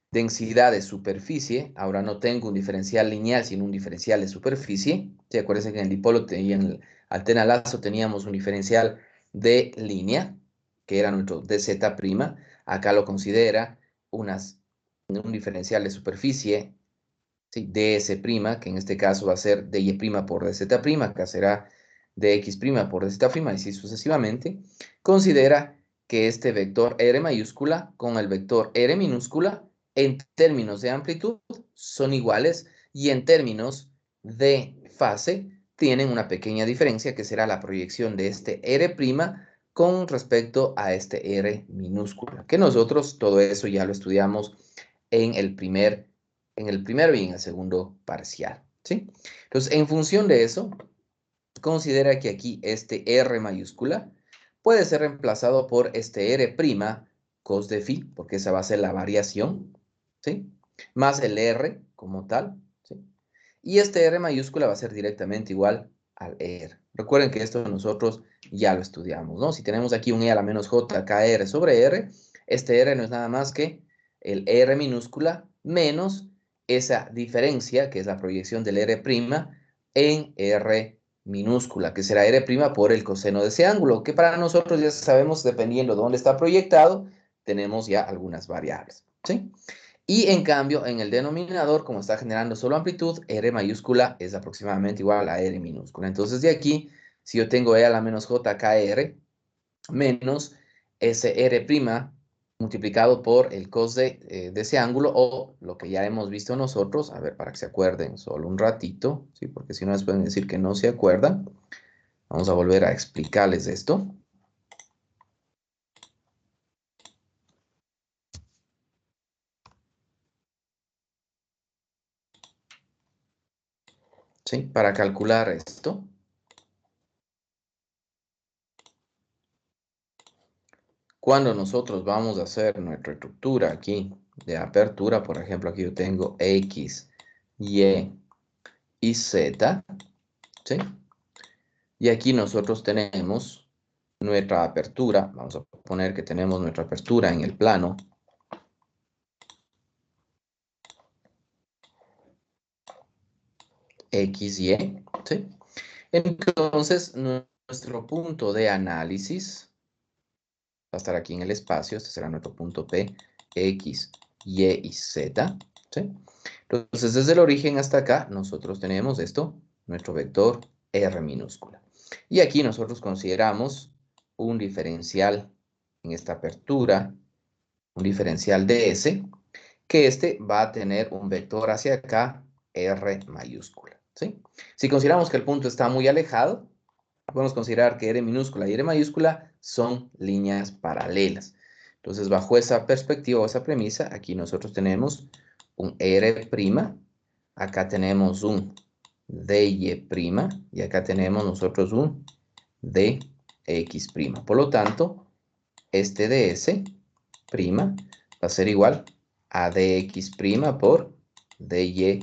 densidad de superficie. Ahora no tengo un diferencial lineal, sino un diferencial de superficie. ¿Sí? Acuérdense que en el dipolo y en el antena lazo teníamos un diferencial de línea, que era nuestro dz'. Acá lo considera un diferencial de superficie, ¿sí? ds', que en este caso va a ser dy' por dz', acá será dx' por dz', y así sucesivamente. Considera que este vector r mayúscula con el vector r minúscula en términos de amplitud son iguales y en términos de fase tienen una pequeña diferencia que será la proyección de este r' con respecto a este r minúscula, que nosotros todo eso ya lo estudiamos en el primero y en el segundo parcial, ¿sí? Entonces, en función de eso, considera que aquí este R mayúscula puede ser reemplazado por este R' cos de phi, porque esa va a ser la variación, ¿sí? Más el R como tal, ¿sí? Y este R mayúscula va a ser directamente igual al R. Recuerden que esto nosotros ya lo estudiamos, ¿no? Si tenemos aquí un E a la menos J KR sobre R, este R no es nada más que el R minúscula menos esa diferencia, que es la proyección del R' en R minúscula, que será R' por el coseno de ese ángulo, que para nosotros ya sabemos, dependiendo de dónde está proyectado, tenemos ya algunas variables, ¿sí? Y en cambio, en el denominador, como está generando solo amplitud, R mayúscula es aproximadamente igual a R minúscula. Entonces, de aquí, si yo tengo E a la menos J KR menos ese R' multiplicado por el cos de ese ángulo, o lo que ya hemos visto nosotros, a ver, para que se acuerden solo un ratito, ¿sí? Porque si no les pueden decir que no se acuerdan. Vamos a volver a explicarles esto. ¿Sí? Para calcular esto, cuando nosotros vamos a hacer nuestra estructura aquí de apertura, por ejemplo, aquí yo tengo X, Y y Z, ¿sí? Y aquí nosotros tenemos nuestra apertura, vamos a poner que tenemos nuestra apertura en el plano X, Y, ¿sí? Entonces, nuestro punto de análisis va a estar aquí en el espacio, este será nuestro punto P, X, Y y Z, ¿sí? Entonces, desde el origen hasta acá, nosotros tenemos esto, nuestro vector R minúscula. Y aquí nosotros consideramos un diferencial en esta apertura, un diferencial de S, que este va a tener un vector hacia acá, R mayúscula, ¿sí? Si consideramos que el punto está muy alejado, podemos considerar que R minúscula y R mayúscula son líneas paralelas. Entonces, bajo esa perspectiva o esa premisa, aquí nosotros tenemos un R', acá tenemos un DY', y acá tenemos nosotros un DX'. Por lo tanto, este DS' va a ser igual a DX' por DY'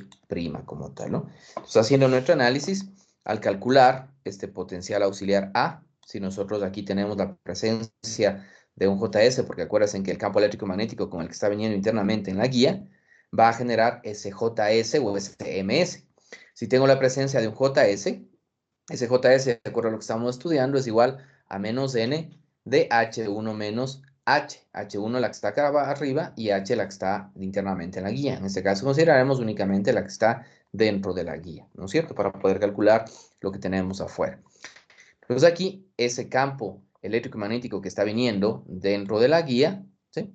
como tal, ¿no? Entonces, haciendo nuestro análisis, al calcular este potencial auxiliar A, si nosotros aquí tenemos la presencia de un JS, porque acuérdense que el campo eléctrico magnético con el que está viniendo internamente en la guía, va a generar ese JS o ese MS. Si tengo la presencia de un JS, ese JS, de acuerdo a lo que estamos estudiando, es igual a menos N de H1 menos H. H1 la que está acá arriba y H la que está internamente en la guía. En este caso consideraremos únicamente la que está dentro de la guía, ¿no es cierto? Para poder calcular lo que tenemos afuera. Entonces aquí, ese campo eléctrico y magnético que está viniendo dentro de la guía, ¿sí?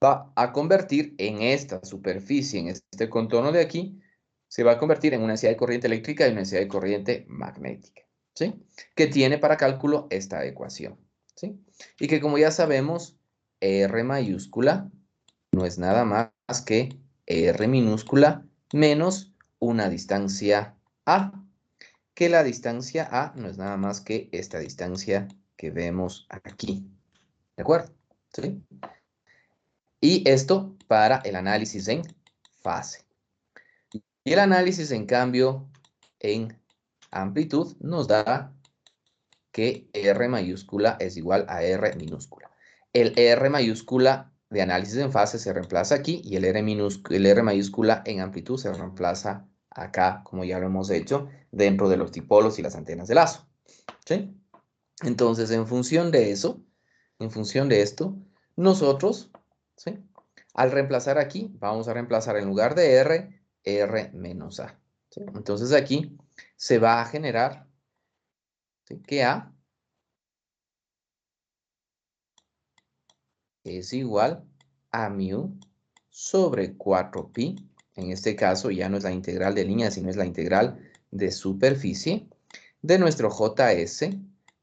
Va a convertir en esta superficie, en este contorno de aquí, se va a convertir en una densidad de corriente eléctrica y una densidad de corriente magnética, ¿sí? Que tiene para cálculo esta ecuación, ¿sí? Y que como ya sabemos, R mayúscula no es nada más que R minúscula menos una distancia A, que la distancia A no es nada más que esta distancia que vemos aquí, ¿de acuerdo? ¿Sí? Y esto para el análisis en fase. Y el análisis, en cambio, en amplitud nos da que R mayúscula es igual a R minúscula. el R mayúscula de análisis en fase se reemplaza aquí y el R mayúscula en amplitud se reemplaza acá, como ya lo hemos hecho, dentro de los dipolos y las antenas de lazo. ¿Sí? Entonces, en función de eso, en función de esto, nosotros, ¿sí? Al reemplazar aquí, vamos a reemplazar en lugar de R, R menos A. ¿Sí? Entonces aquí se va a generar, ¿sí?, que A es igual a mu sobre 4pi. En este caso ya no es la integral de línea, sino es la integral de superficie de nuestro JS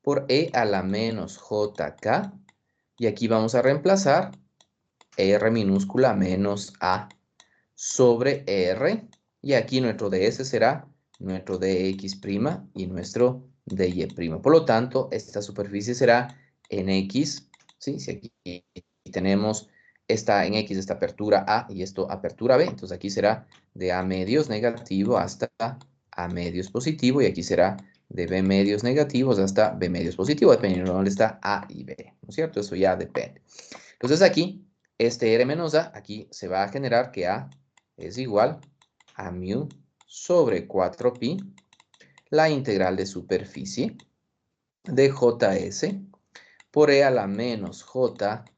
por E a la menos JK. Y aquí vamos a reemplazar R minúscula menos A sobre R. Y aquí nuestro ds será nuestro dx' y nuestro dy'. Por lo tanto, esta superficie será en x, ¿sí? Si aquí tenemos en x esta apertura A y esto apertura B, entonces aquí será de A medios negativo hasta A medios positivo, y aquí será de B medios negativos hasta B medios positivo, dependiendo de dónde está A y B, ¿no es cierto? Eso ya depende. Entonces aquí, este R menos A, aquí se va a generar que A es igual a mu sobre 4pi, la integral de superficie de JS por E a la menos JKR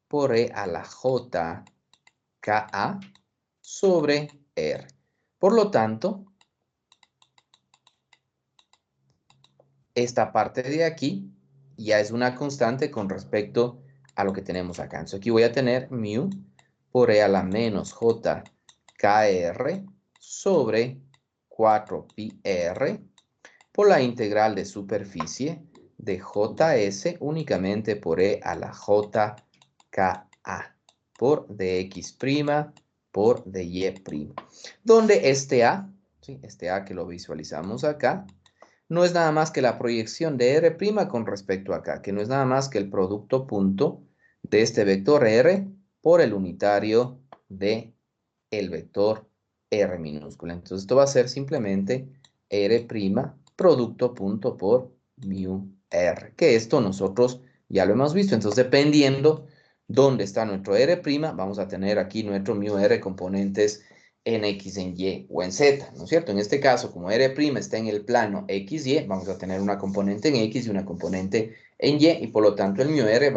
por E a la JKA sobre R. Por lo tanto, esta parte de aquí ya es una constante con respecto a lo que tenemos acá. Entonces aquí voy a tener mu por E a la menos JKR sobre 4πr por la integral de superficie de JS únicamente por E a la JKA por dx' por dy'. Donde este A, ¿sí?, este A que lo visualizamos acá, no es nada más que la proyección de R' con respecto a acá, que no es nada más que el producto punto de este vector R por el unitario de el vector R minúscula. Entonces esto va a ser simplemente R' producto punto por mu R, que esto nosotros ya lo hemos visto. Entonces, dependiendo dónde está nuestro R', vamos a tener aquí nuestro mu R componentes en X, en Y o en Z, ¿no es cierto? En este caso, como R' está en el plano XY, vamos a tener una componente en X y una componente en Y, y por lo tanto el mu R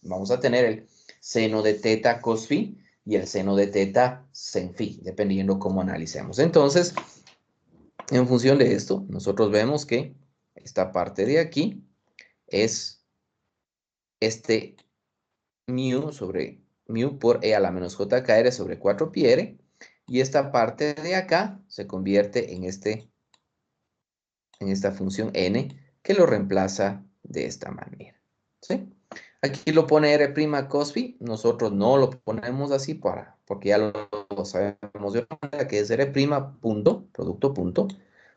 vamos a tener el seno de teta cos phi y el seno de teta sin phi, dependiendo cómo analicemos. Entonces, en función de esto, nosotros vemos que esta parte de aquí es este mu sobre mu por E a la menos JKR sobre 4πr, y esta parte de acá se convierte en esta función n que lo reemplaza de esta manera, ¿sí? Aquí lo pone R' cos phi, nosotros no lo ponemos así porque ya lo sabemos de otra manera, que es R' punto, producto punto,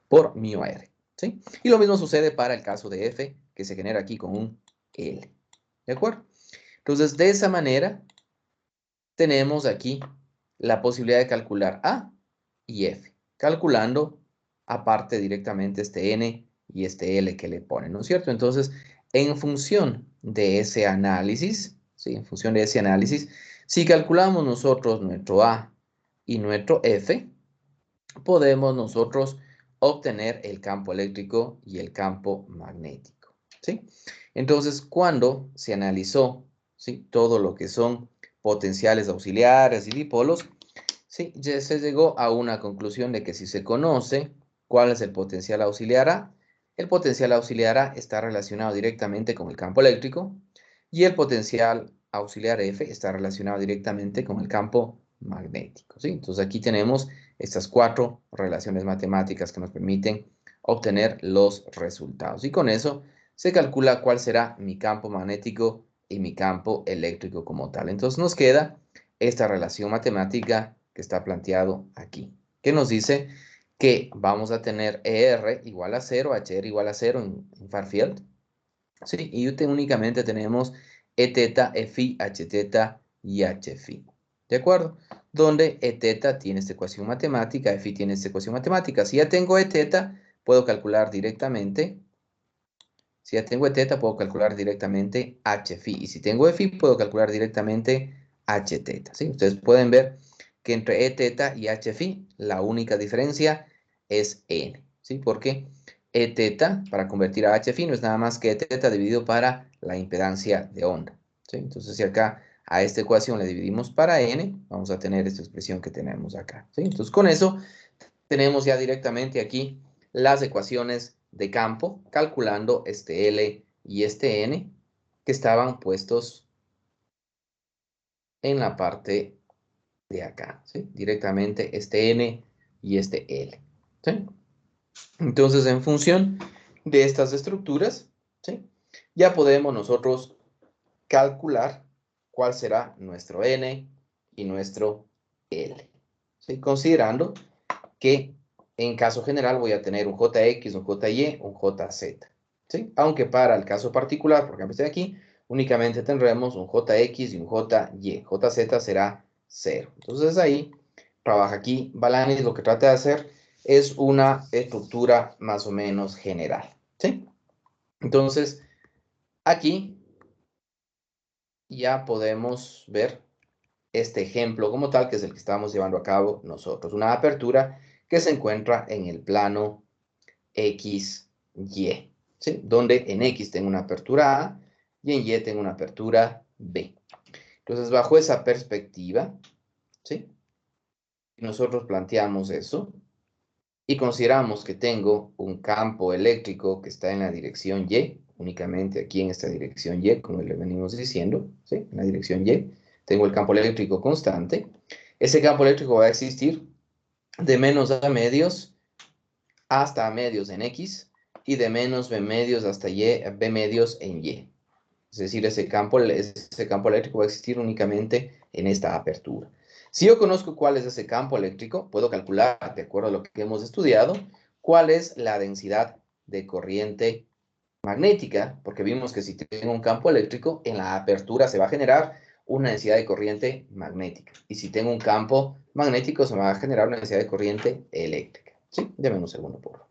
por mu R, ¿sí? Y lo mismo sucede para el caso de F, que se genera aquí con un L, ¿de acuerdo? Entonces, de esa manera, tenemos aquí la posibilidad de calcular A y F, calculando aparte directamente este N y este L que le ponen, ¿no es cierto? Entonces, en función de ese análisis, ¿sí?, en función de ese análisis, si calculamos nosotros nuestro A y nuestro F, podemos nosotros obtener el campo eléctrico y el campo magnético, ¿sí? Entonces, cuando se analizó, ¿sí?, todo lo que son potenciales auxiliares y dipolos, sí, ya se llegó a una conclusión de que si se conoce cuál es el potencial auxiliar A, el potencial auxiliar A está relacionado directamente con el campo eléctrico y el potencial auxiliar F está relacionado directamente con el campo magnético, ¿sí? Entonces aquí tenemos estas 4 relaciones matemáticas que nos permiten obtener los resultados. Y con eso se calcula cuál será mi campo magnético y mi campo eléctrico como tal. Entonces nos queda esta relación matemática que está planteado aquí, que nos dice que vamos a tener ER igual a 0, HR igual a 0 en far field, ¿sí? Y únicamente tenemos E teta, E phi, H teta y H phi, ¿de acuerdo? Donde E teta tiene esta ecuación matemática, E phi tiene esta ecuación matemática. Si ya tengo E teta, puedo calcular directamente Si ya tengo Eθ, puedo calcular directamente Hφ. Y si tengo Φ, puedo calcular directamente Hθ. ¿Sí? Ustedes pueden ver que entre Eθ y Hφ, la única diferencia es n. ¿Sí? Porque Eθ, para convertir a Hφ, no es nada más que Eθ dividido para la impedancia de onda. ¿Sí? Entonces, si acá a esta ecuación le dividimos para n, vamos a tener esta expresión que tenemos acá. ¿Sí? Entonces, con eso tenemos ya directamente aquí las ecuaciones de campo, calculando este L y este N, que estaban puestos en la parte de acá, ¿sí? Directamente este N y este L, ¿sí? Entonces, en función de estas estructuras, ¿sí? Ya podemos nosotros calcular cuál será nuestro N y nuestro L, ¿sí? Considerando que en caso general voy a tener un JX, un JY, un JZ, ¿sí? Aunque para el caso particular, por ejemplo, este de aquí, únicamente tendremos un JX y un JY. JZ será 0. Entonces ahí trabaja aquí Balanis, lo que trata de hacer es una estructura más o menos general, ¿sí? Entonces, aquí ya podemos ver este ejemplo como tal, que es el que estamos llevando a cabo nosotros. Una apertura que se encuentra en el plano X, Y, ¿sí? Donde en X tengo una apertura A y en Y tengo una apertura B. Entonces, bajo esa perspectiva, ¿sí? Nosotros planteamos eso y consideramos que tengo un campo eléctrico que está en la dirección Y, únicamente aquí en esta dirección Y, como le venimos diciendo, ¿sí? En la dirección Y, tengo el campo eléctrico constante. Ese campo eléctrico va a existir de menos a medios hasta a medios en X y de menos B medios hasta Y, B medios en Y. Es decir, ese campo eléctrico va a existir únicamente en esta apertura. Si yo conozco cuál es ese campo eléctrico, puedo calcular, de acuerdo a lo que hemos estudiado, cuál es la densidad de corriente magnética, porque vimos que si tengo un campo eléctrico, en la apertura se va a generar una densidad de corriente magnética. Y si tengo un campo magnético, se va a generar una densidad de corriente eléctrica. ¿Sí? Deme un segundo, por favor.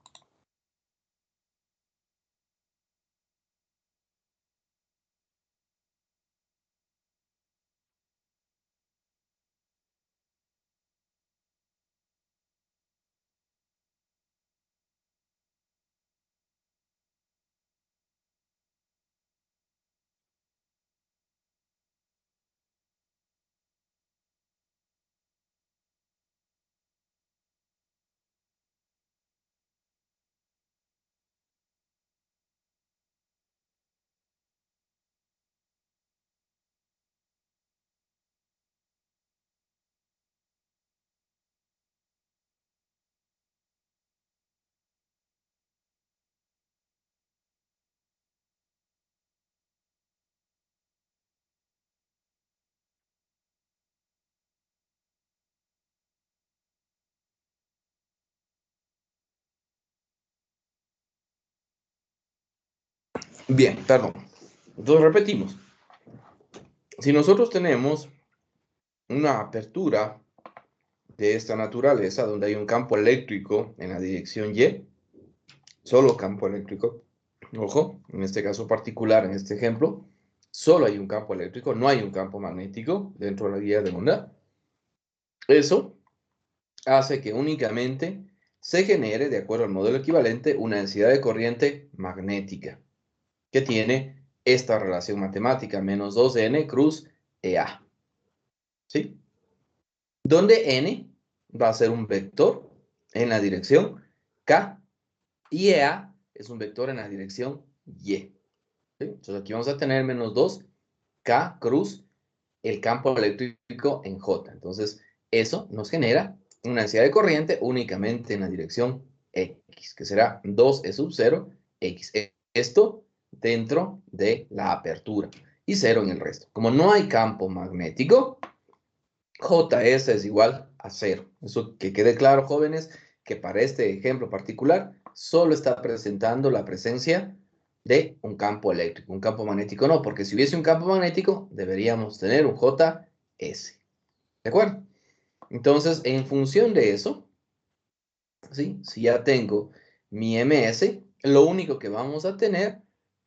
Bien, perdón. Entonces repetimos. Si nosotros tenemos una apertura de esta naturaleza, donde hay un campo eléctrico en la dirección Y, solo campo eléctrico, ojo, en este caso particular, en este ejemplo, solo hay un campo eléctrico, no hay un campo magnético dentro de la vía de onda. Eso hace que únicamente se genere, de acuerdo al modelo equivalente, una densidad de corriente magnética, que tiene esta relación matemática, menos 2n cruz EA, ¿sí? Donde n va a ser un vector en la dirección K y EA es un vector en la dirección Y. ¿Sí? Entonces aquí vamos a tener menos 2K cruz el campo eléctrico en J. Entonces eso nos genera una densidad de corriente únicamente en la dirección X, que será 2E sub 0 X. Esto dentro de la apertura y 0 en el resto. Como no hay campo magnético, JS es igual a 0. Eso que quede claro, jóvenes, que para este ejemplo particular solo está presentando la presencia de un campo eléctrico. Un campo magnético no, porque si hubiese un campo magnético, deberíamos tener un JS. ¿De acuerdo? Entonces, en función de eso, ¿sí? Si ya tengo mi MS, lo único que vamos a tener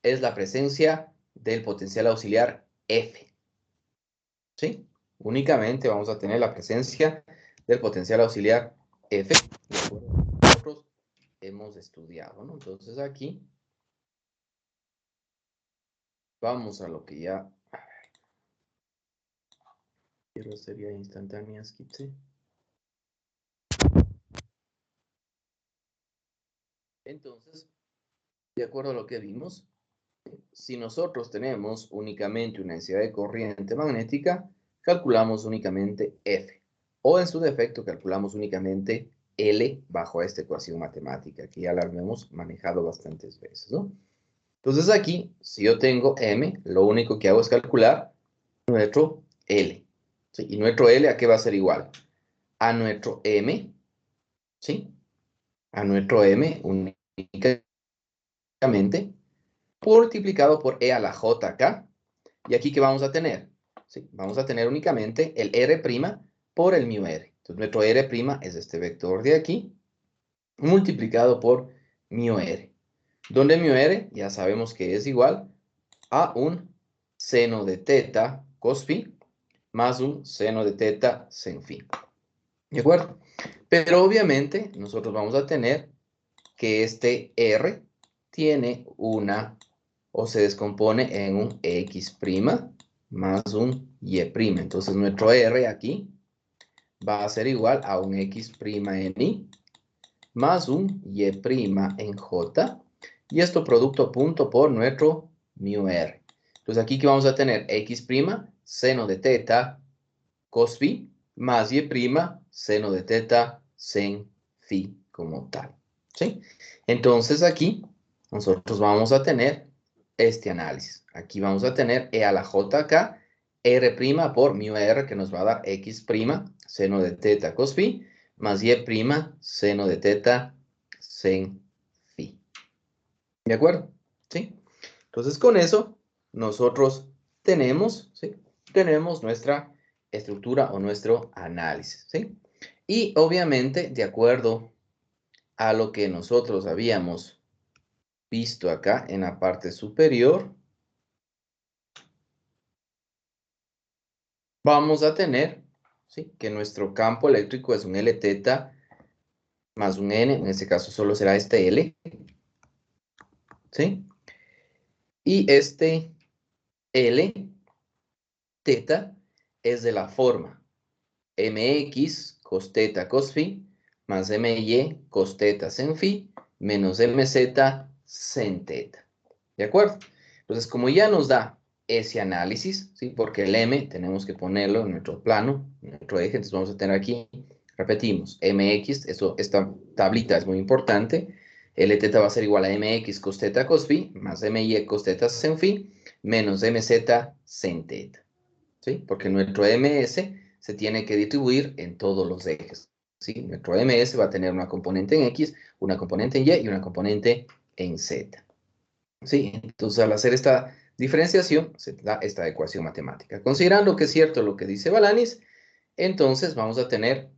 es la presencia del potencial auxiliar F. ¿Sí? Únicamente vamos a tener la presencia del potencial auxiliar F, de acuerdo a lo que nosotros hemos estudiado, ¿no? Entonces aquí vamos a lo que ya... Quiero sería instantáneas, quité. Entonces, de acuerdo a lo que vimos, si nosotros tenemos únicamente una densidad de corriente magnética, calculamos únicamente F. O en su defecto, calculamos únicamente L bajo esta ecuación matemática, que ya la hemos manejado bastantes veces, ¿no? Entonces aquí, si yo tengo M, lo único que hago es calcular nuestro L. ¿Sí? Y nuestro L, ¿a qué va a ser igual? A nuestro M, ¿sí? A nuestro M únicamente multiplicado por E a la J acá. ¿Y aquí qué vamos a tener? ¿Sí? Vamos a tener únicamente el R' por el μr. Entonces nuestro R' es este vector de aquí, multiplicado por μr. Donde μr ya sabemos que es igual a un seno de teta cos phi más un seno de teta sin phi. ¿De acuerdo? Pero obviamente nosotros vamos a tener que este R tiene una, o se descompone en un X' más un Y'. Entonces nuestro R aquí va a ser igual a un X' en Y más un Y' en J. Y esto producto punto por nuestro μr. Entonces aquí que vamos a tener X', seno de teta cos phi, más Y', seno de teta sin phi como tal. ¿Sí? Entonces aquí nosotros vamos a tener este análisis. Aquí vamos a tener E a la J acá, R' por μr, que nos va a dar X', seno de teta cos phi, más Y', seno de teta sin phi. ¿De acuerdo? ¿Sí? Entonces con eso nosotros tenemos, ¿sí? Tenemos nuestra estructura o nuestro análisis, ¿sí? Y obviamente, de acuerdo a lo que nosotros habíamos visto acá en la parte superior, vamos a tener, ¿sí? Que nuestro campo eléctrico es un L teta más un N, en este caso solo será este L, ¿sí? Y este L teta es de la forma mx cos teta cos phi más my cos teta sin phi menos mz sin teta. ¿De acuerdo? Entonces, como ya nos da ese análisis, ¿sí? Porque el m tenemos que ponerlo en nuestro plano, en nuestro eje, entonces vamos a tener aquí, repetimos, mx, esta tablita es muy importante, L teta va a ser igual a mx cos teta cos phi más my cos teta sin phi menos mz sin teta. ¿Sí? Porque nuestro ms se tiene que distribuir en todos los ejes. ¿Sí? Nuestro ms va a tener una componente en x, una componente en y y una componente en z. ¿Sí? Entonces, al hacer esta diferenciación, se da esta ecuación matemática. Considerando que es cierto lo que dice Balanis, entonces vamos a tener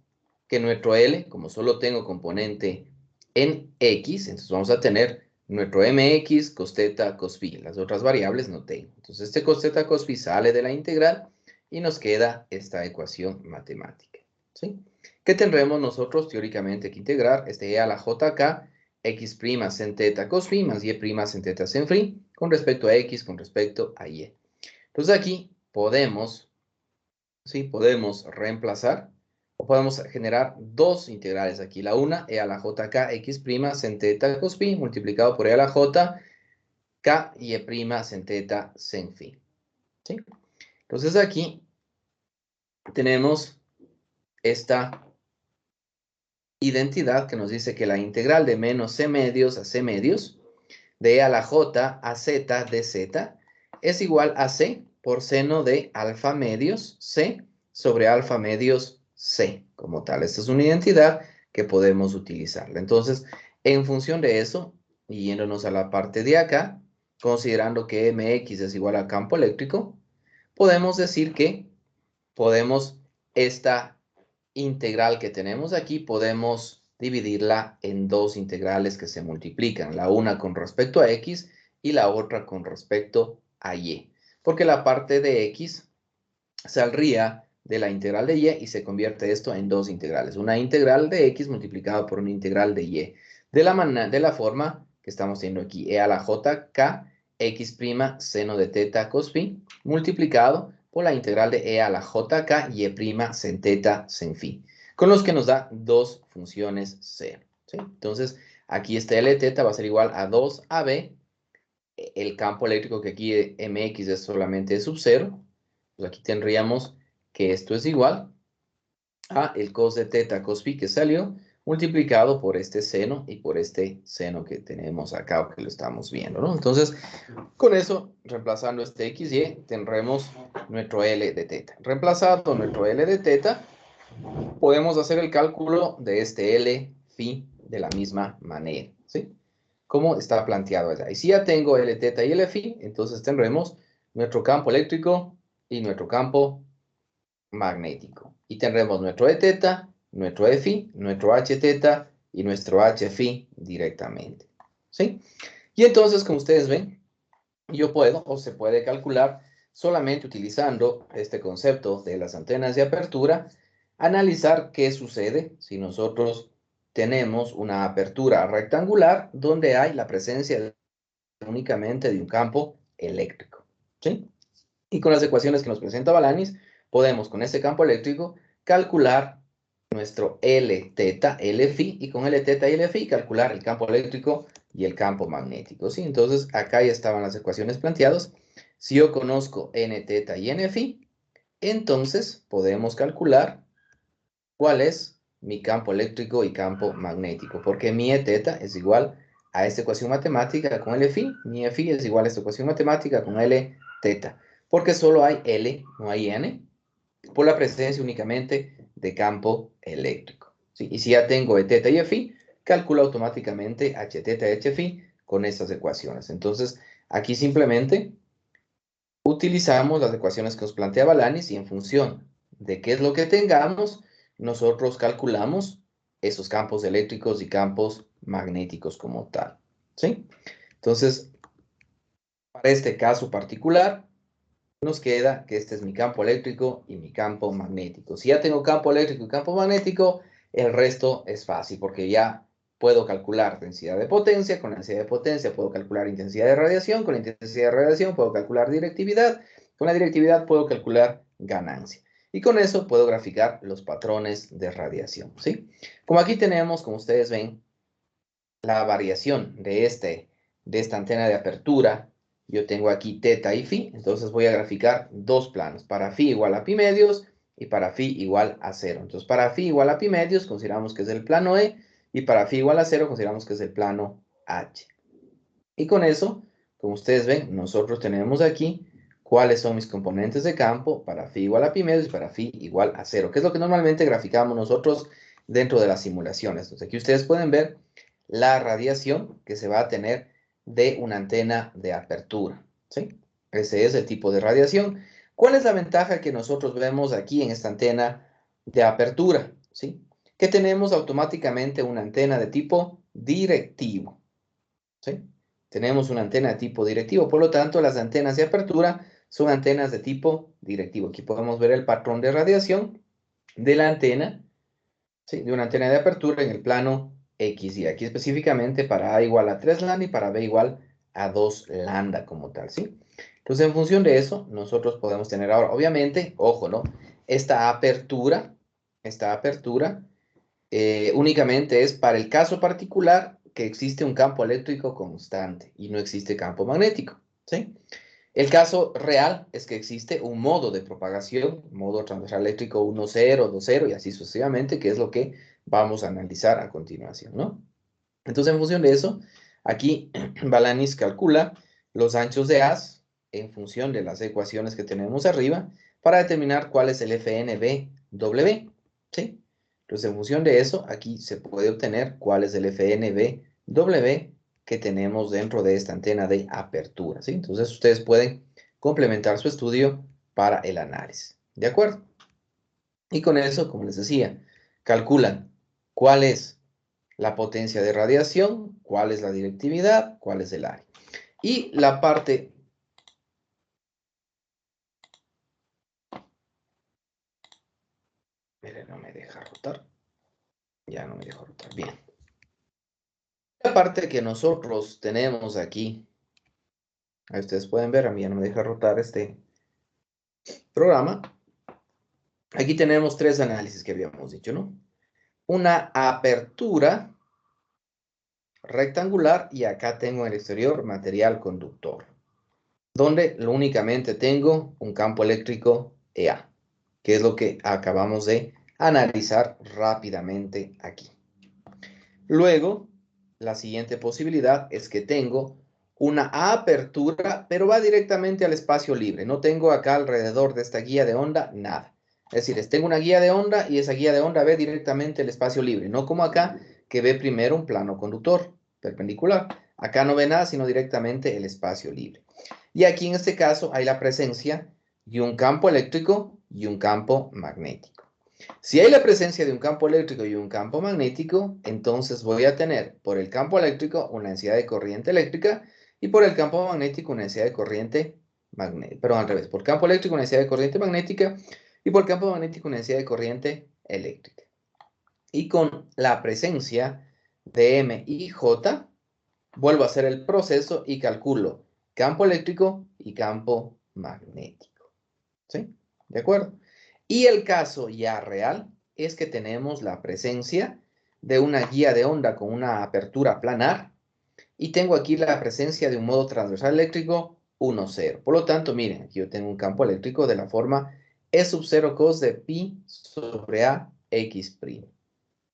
que nuestro L, como solo tengo componente en X, entonces vamos a tener nuestro MX, cos teta, cos phi. Las otras variables no tengo. Entonces este cos teta, cos phi sale de la integral y nos queda esta ecuación matemática. ¿Sí? ¿Qué tendremos nosotros teóricamente que integrar? Este E a la J acá, X' sin teta cos phi más Y' sin teta sin phi con respecto a X, con respecto a Y. Entonces aquí podemos, ¿sí? Podemos reemplazar o podemos generar dos integrales aquí. La una, e a la j k x' sin teta cos phi multiplicado por e a la j k y e' sin teta sin phi. ¿Sí? Entonces aquí tenemos esta identidad que nos dice que la integral de menos c medios a c medios de e a la j a z de z es igual a c por seno de alfa medios c sobre alfa medios c como tal. Esta es una identidad que podemos utilizarla. Entonces, en función de eso, y yéndonos a la parte de acá, considerando que mx es igual al campo eléctrico, podemos decir que podemos esta integral que tenemos aquí, podemos dividirla en dos integrales que se multiplican, la una con respecto a x y la otra con respecto a y. Porque la parte de x saldría de la integral de y se convierte esto en dos integrales. Una integral de x multiplicado por una integral de y. De la forma que estamos teniendo aquí, e a la j k x' seno de teta cos phi multiplicado por la integral de e a la j k y' sen teta sen phi, con los que nos da dos funciones seno. ¿Sí? Entonces, aquí este L teta va a ser igual a 2AB. El campo eléctrico que aquí mx es solamente sub 0. Pues aquí tendríamos que esto es igual a el cos de teta cos phi que salió multiplicado por este seno y por este seno que tenemos acá o que lo estamos viendo, ¿no? Entonces, con eso, reemplazando este x y, tendremos nuestro L de teta. Reemplazando nuestro L de teta, podemos hacer el cálculo de este L phi de la misma manera, ¿sí? Como está planteado allá. Y si ya tengo L teta y L phi, entonces tendremos nuestro campo eléctrico y nuestro campo magnético. Y tendremos nuestro E teta, nuestro E phi, nuestro H teta y nuestro H phi directamente, ¿sí? Y entonces, como ustedes ven, yo puedo o se puede calcular solamente utilizando este concepto de las antenas de apertura, analizar qué sucede si nosotros tenemos una apertura rectangular donde hay la presencia únicamente de un campo eléctrico, ¿sí? Y con las ecuaciones que nos presenta Balanis, podemos con este campo eléctrico calcular nuestro L teta, L phi, y con L teta y L phi calcular el campo eléctrico y el campo magnético, ¿sí? Entonces, acá ya estaban las ecuaciones planteadas. Si yo conozco N teta y N phi, entonces podemos calcular cuál es mi campo eléctrico y campo magnético, porque mi E teta es igual a esta ecuación matemática con L phi, mi E phi es igual a esta ecuación matemática con L teta, porque solo hay L, no hay N, por la presencia únicamente de campo eléctrico, ¿sí? Y si ya tengo E teta y E phi, calculo automáticamente H teta y H phi con estas ecuaciones. Entonces, aquí simplemente utilizamos las ecuaciones que nos plantea Balanis y en función de qué es lo que tengamos, nosotros calculamos esos campos eléctricos y campos magnéticos como tal, ¿sí? Entonces, para este caso particular, nos queda que este es mi campo eléctrico y mi campo magnético. Si ya tengo campo eléctrico y campo magnético, el resto es fácil porque ya puedo calcular densidad de potencia, con la densidad de potencia puedo calcular intensidad de radiación, con la intensidad de radiación puedo calcular directividad, con la directividad puedo calcular ganancia. Y con eso puedo graficar los patrones de radiación, ¿sí? Como aquí tenemos, como ustedes ven, la variación de esta antena de apertura, yo tengo aquí teta y phi, entonces voy a graficar dos planos, para phi igual a pi medios y para phi igual a 0. Entonces, para phi igual a pi medios consideramos que es el plano E y para phi igual a 0 consideramos que es el plano H. Y con eso, como ustedes ven, nosotros tenemos aquí cuáles son mis componentes de campo para phi igual a pi medios y para phi igual a 0, que es lo que normalmente graficamos nosotros dentro de las simulaciones. Entonces, aquí ustedes pueden ver la radiación que se va a tener de una antena de apertura, ¿sí? Ese es el tipo de radiación. ¿Cuál es la ventaja que nosotros vemos aquí en esta antena de apertura, ¿sí? Que tenemos automáticamente una antena de tipo directivo, ¿sí? Tenemos una antena de tipo directivo, por lo tanto, las antenas de apertura son antenas de tipo directivo. Aquí podemos ver el patrón de radiación de la antena, ¿sí? De una antena de apertura en el plano X y aquí específicamente para A igual a 3 lambda y para B igual a 2 lambda como tal, ¿sí? Entonces, en función de eso, nosotros podemos tener ahora, obviamente, ojo, ¿no? Esta apertura únicamente es para el caso particular que existe un campo eléctrico constante y no existe campo magnético, ¿sí? El caso real es que existe un modo de propagación, modo transversal eléctrico 1,0, 2,0 y así sucesivamente, que es lo que vamos a analizar a continuación, ¿no? Entonces, en función de eso, aquí Balanis calcula los anchos de haz en función de las ecuaciones que tenemos arriba para determinar cuál es el FNBW, ¿sí? Entonces, en función de eso, aquí se puede obtener cuál es el FNBW que tenemos dentro de esta antena de apertura, ¿sí? Entonces, ustedes pueden complementar su estudio para el análisis, ¿de acuerdo? Y con eso, como les decía, calculan cuál es la potencia de radiación, cuál es la directividad, cuál es el área. Y la parte... Mire, no me deja rotar. Ya no me deja rotar. Bien. La parte que nosotros tenemos aquí, ahí ustedes pueden ver, a mí ya no me deja rotar este programa. Aquí tenemos tres análisis que habíamos dicho, ¿no? Una apertura rectangular y acá tengo en el exterior material conductor, donde únicamente tengo un campo eléctrico EA, que es lo que acabamos de analizar rápidamente aquí. Luego, la siguiente posibilidad es que tengo una apertura, pero va directamente al espacio libre. No tengo acá alrededor de esta guía de onda nada. Es decir, tengo una guía de onda y esa guía de onda ve directamente el espacio libre, no como acá que ve primero un plano conductor perpendicular. Acá no ve nada, sino directamente el espacio libre. Y aquí en este caso hay la presencia de un campo eléctrico y un campo magnético. Si hay la presencia de un campo eléctrico y un campo magnético, entonces voy a tener por el campo eléctrico una densidad de corriente eléctrica y por el campo magnético una densidad de corriente magnética. Perdón, al revés. Por campo eléctrico una densidad de corriente magnética y por campo magnético una densidad de corriente eléctrica. Y con la presencia de M y J, vuelvo a hacer el proceso y calculo campo eléctrico y campo magnético. ¿Sí? ¿De acuerdo? Y el caso ya real es que tenemos la presencia de una guía de onda con una apertura planar y tengo aquí la presencia de un modo transversal eléctrico 1, 0. Por lo tanto, miren, aquí yo tengo un campo eléctrico de la forma E sub 0 cos de pi sobre A x'.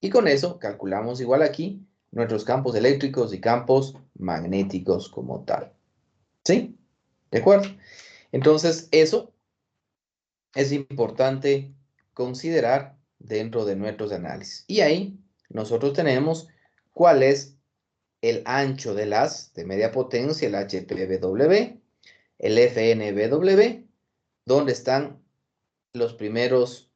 Y con eso calculamos igual aquí nuestros campos eléctricos y campos magnéticos como tal. ¿Sí? ¿De acuerdo? Entonces, eso es importante considerar dentro de nuestros análisis. Y ahí nosotros tenemos cuál es el ancho del haz de media potencia, el HPBW, el FNBW, donde están los primeros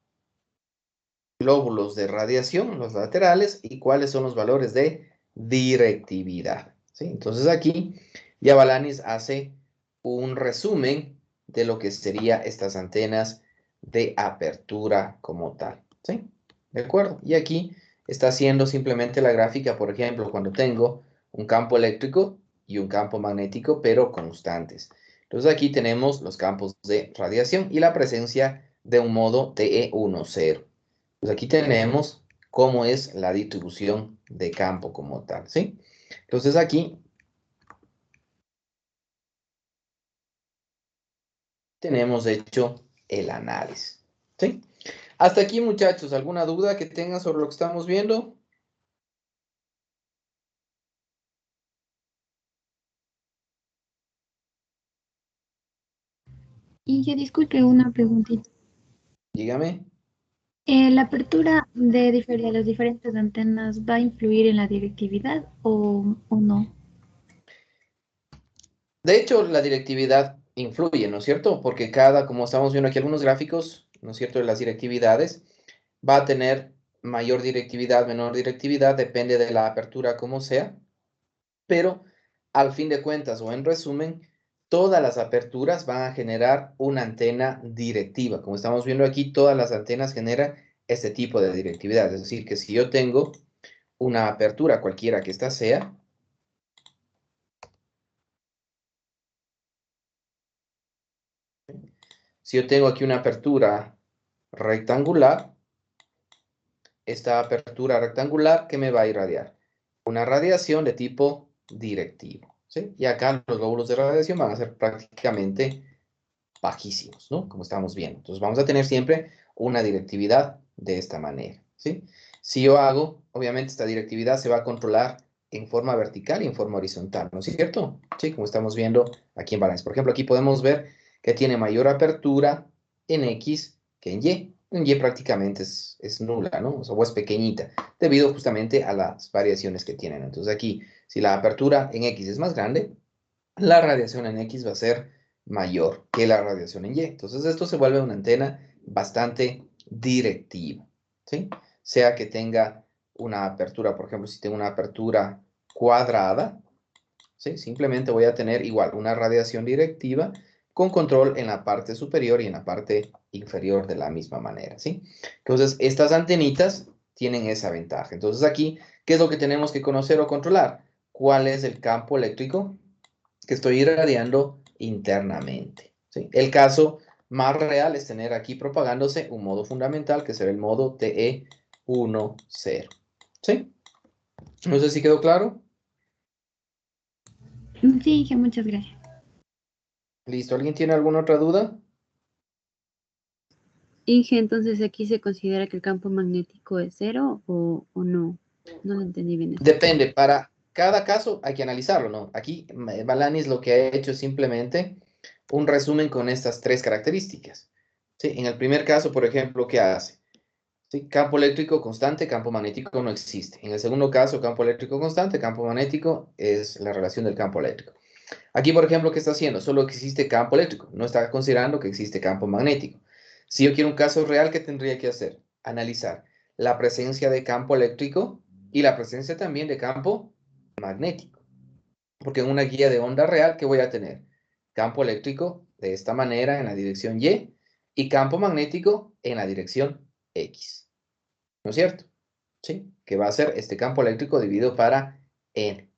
glóbulos de radiación, los laterales, y cuáles son los valores de directividad. ¿Sí? Entonces aquí ya Balanis hace un resumen de lo que serían estas antenas de apertura como tal. ¿Sí? ¿De acuerdo? Y aquí está haciendo simplemente la gráfica, por ejemplo, cuando tengo un campo eléctrico y un campo magnético, pero constantes. Entonces aquí tenemos los campos de radiación y la presencia de un modo TE10. Pues aquí tenemos cómo es la distribución de campo como tal, ¿sí? Entonces aquí tenemos hecho el análisis, ¿sí? Hasta aquí, muchachos, ¿alguna duda que tengan sobre lo que estamos viendo? Y ya disculpe una preguntita. Dígame. ¿La apertura de las diferentes antenas va a influir en la directividad o no? De hecho, la directividad influye, ¿no es cierto? Porque cada, como estamos viendo aquí algunos gráficos, ¿no es cierto?, de las directividades, va a tener mayor directividad, menor directividad, depende de la apertura como sea, pero al fin de cuentas o en resumen, todas las aperturas van a generar una antena directiva. Como estamos viendo aquí, todas las antenas generan este tipo de directividad. Es decir, que si yo tengo una apertura, cualquiera que ésta sea, si yo tengo aquí una apertura rectangular, esta apertura rectangular, ¿qué me va a irradiar? Una radiación de tipo directivo, ¿sí? Y acá los glóbulos de radiación van a ser prácticamente bajísimos, ¿no? Como estamos viendo. Entonces vamos a tener siempre una directividad de esta manera, ¿sí? Si yo hago, obviamente esta directividad se va a controlar en forma vertical y en forma horizontal, ¿no es cierto? Sí, como estamos viendo aquí en balance. Por ejemplo, aquí podemos ver que tiene mayor apertura en X que en Y. En Y prácticamente es nula, ¿no? O es pequeñita, debido justamente a las variaciones que tienen. Entonces aquí, si la apertura en X es más grande, la radiación en X va a ser mayor que la radiación en Y. Entonces esto se vuelve una antena bastante directiva, ¿sí? Sea que tenga una apertura, por ejemplo, si tengo una apertura cuadrada, ¿sí? Simplemente voy a tener igual una radiación directiva con control en la parte superior y en la parte inferior de la misma manera, ¿sí? Entonces, estas antenitas tienen esa ventaja. Entonces, aquí, ¿qué es lo que tenemos que conocer o controlar? ¿Cuál es el campo eléctrico que estoy irradiando internamente? ¿Sí? El caso más real es tener aquí propagándose un modo fundamental, que será el modo TE10. ¿Sí? No sé si quedó claro. Sí, Inge, muchas gracias. Listo. ¿Alguien tiene alguna otra duda? Inge, entonces aquí se considera que el campo magnético es cero o no. No lo entendí bien eso. Depende, para cada caso hay que analizarlo, ¿no? Aquí Balanis lo que ha hecho es simplemente un resumen con estas tres características. ¿Sí? En el primer caso, por ejemplo, ¿qué hace? ¿Sí? Campo eléctrico constante, campo magnético no existe. En el segundo caso, campo eléctrico constante, campo magnético es la relación del campo eléctrico. Aquí, por ejemplo, ¿qué está haciendo? Solo que existe campo eléctrico, no está considerando que existe campo magnético. Si yo quiero un caso real, ¿qué tendría que hacer? Analizar la presencia de campo eléctrico y la presencia también de campo magnético. Porque en una guía de onda real, ¿qué voy a tener? Campo eléctrico de esta manera en la dirección Y y campo magnético en la dirección X. ¿No es cierto? ¿Sí? Que va a ser este campo eléctrico dividido para N.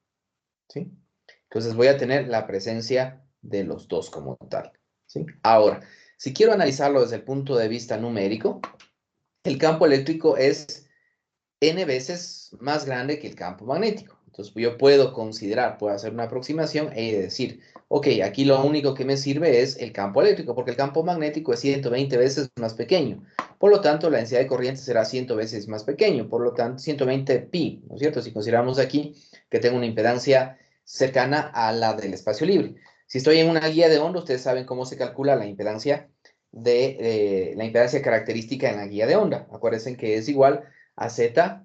¿Sí? Entonces voy a tener la presencia de los dos como tal. ¿Sí? Ahora, si quiero analizarlo desde el punto de vista numérico, el campo eléctrico es N veces más grande que el campo magnético. Entonces yo puedo considerar, puedo hacer una aproximación e decir, ok, aquí lo único que me sirve es el campo eléctrico, porque el campo magnético es 120 veces más pequeño. Por lo tanto, la densidad de corriente será 100 veces más pequeño, por lo tanto, 120 pi, ¿no es cierto? Si consideramos aquí que tengo una impedancia cercana a la del espacio libre. Si estoy en una guía de onda, ustedes saben cómo se calcula la impedancia la impedancia característica en la guía de onda. Acuérdense que es igual a Z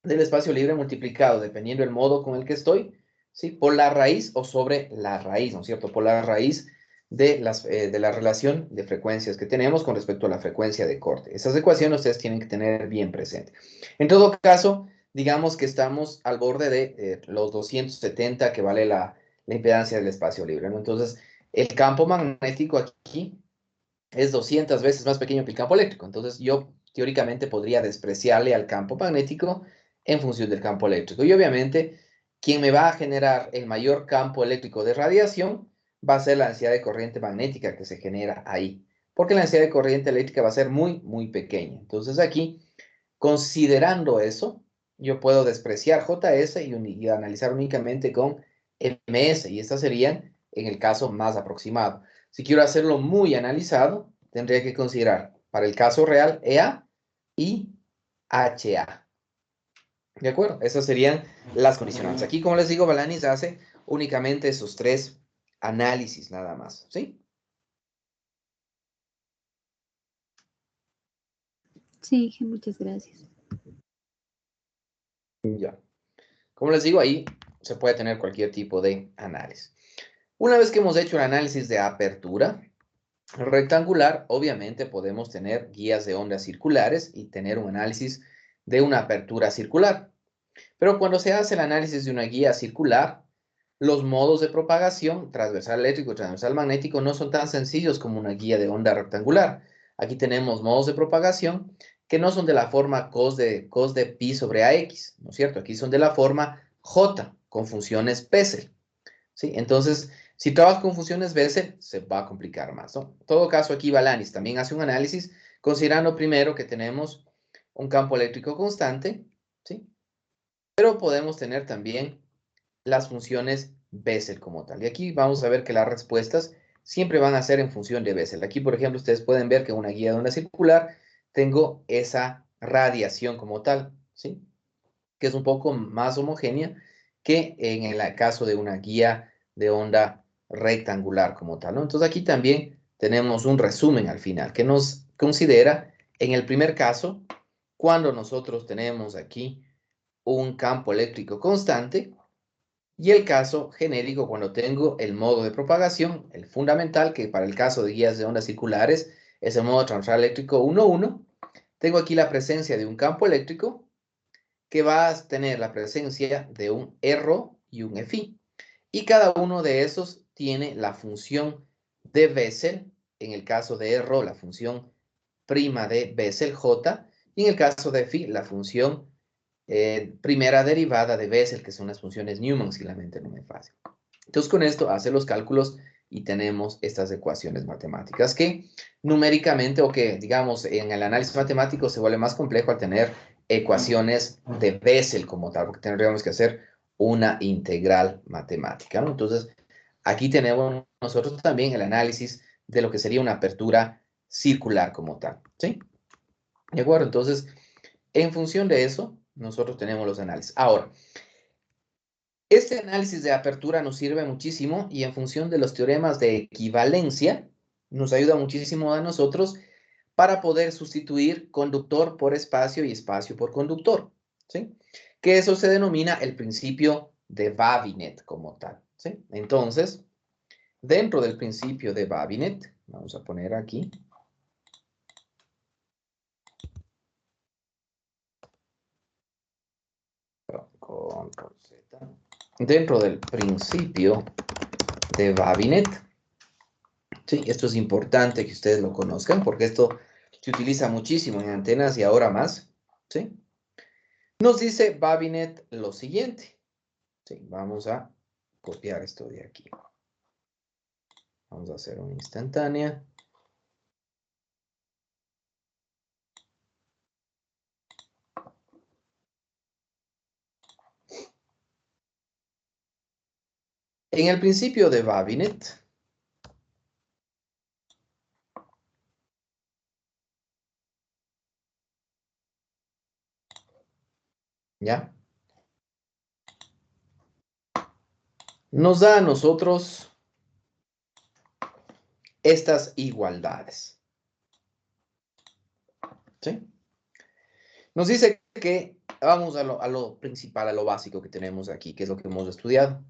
del espacio libre multiplicado, dependiendo del modo con el que estoy, ¿sí? Por la raíz o sobre la raíz, ¿no es cierto? Por la raíz de la relación de frecuencias que tenemos con respecto a la frecuencia de corte. Esas ecuaciones ustedes tienen que tener bien presente. En todo caso, digamos que estamos al borde de los 270 que vale la impedancia del espacio libre, ¿no? Entonces, el campo magnético aquí es 200 veces más pequeño que el campo eléctrico. Entonces, yo teóricamente podría despreciarle al campo magnético en función del campo eléctrico. Y obviamente, quien me va a generar el mayor campo eléctrico de radiación va a ser la densidad de corriente magnética que se genera ahí. Porque la densidad de corriente eléctrica va a ser muy, muy pequeña. Entonces, aquí, considerando eso, yo puedo despreciar JS y analizar únicamente con MS. Y estas serían en el caso más aproximado. Si quiero hacerlo muy analizado, tendría que considerar para el caso real EA y HA. ¿De acuerdo? Esas serían las condicionantes. Aquí, como les digo, Balanis hace únicamente esos tres análisis nada más. ¿Sí? Sí, Inge, muchas gracias. Ya. Como les digo, ahí se puede tener cualquier tipo de análisis. Una vez que hemos hecho el análisis de apertura rectangular, obviamente podemos tener guías de ondas circulares y tener un análisis de una apertura circular. Pero cuando se hace el análisis de una guía circular, los modos de propagación, transversal eléctrico y transversal magnético, no son tan sencillos como una guía de onda rectangular. Aquí tenemos modos de propagación que no son de la forma cos de pi sobre ax, ¿no es cierto? Aquí son de la forma j, con funciones Bessel, ¿sí? Entonces, si trabajas con funciones Bessel, se va a complicar más, ¿no? En todo caso, aquí Balanis también hace un análisis, considerando primero que tenemos un campo eléctrico constante, ¿sí? Pero podemos tener también las funciones Bessel como tal. Y aquí vamos a ver que las respuestas siempre van a ser en función de Bessel. Aquí, por ejemplo, ustedes pueden ver que en una guía de onda circular tengo esa radiación como tal, ¿sí? Que es un poco más homogénea que en el caso de una guía de onda rectangular como tal, ¿no? Entonces aquí también tenemos un resumen al final que nos considera en el primer caso, cuando nosotros tenemos aquí un campo eléctrico constante, y el caso genérico cuando tengo el modo de propagación, el fundamental, que para el caso de guías de ondas circulares es el modo transversal eléctrico 1,1. Tengo aquí la presencia de un campo eléctrico que va a tener la presencia de un RO y un FI. Y cada uno de esos tiene la función de Bessel, en el caso de Rho, la función prima de Bessel J, y en el caso de phi, la función primera derivada de Bessel, que son las funciones Newman, si la mente no me fácil. Entonces, con esto hace los cálculos y tenemos estas ecuaciones matemáticas que numéricamente, o que digamos en el análisis matemático se vuelve más complejo al tener ecuaciones de Bessel como tal, porque tendríamos que hacer una integral matemática, ¿no? Entonces, aquí tenemos nosotros también el análisis de lo que sería una apertura circular como tal, ¿sí? ¿De acuerdo? Entonces, en función de eso, nosotros tenemos los análisis. Ahora, este análisis de apertura nos sirve muchísimo y en función de los teoremas de equivalencia, nos ayuda muchísimo a nosotros para poder sustituir conductor por espacio y espacio por conductor, ¿sí? Que eso se denomina el principio de Babinet como tal, ¿sí? Entonces, dentro del principio de Babinet, vamos a poner aquí, Control Z, dentro del principio de Babinet, sí, esto es importante que ustedes lo conozcan porque esto se utiliza muchísimo en antenas y ahora más, ¿sí? Nos dice Babinet lo siguiente, ¿sí? Vamos a copiar esto de aquí. Vamos a hacer una instantánea. En el principio de Babinet, ¿ya? Nos da a nosotros estas igualdades, ¿sí? Nos dice que vamos a lo principal, a lo básico que tenemos aquí, que es lo que hemos estudiado.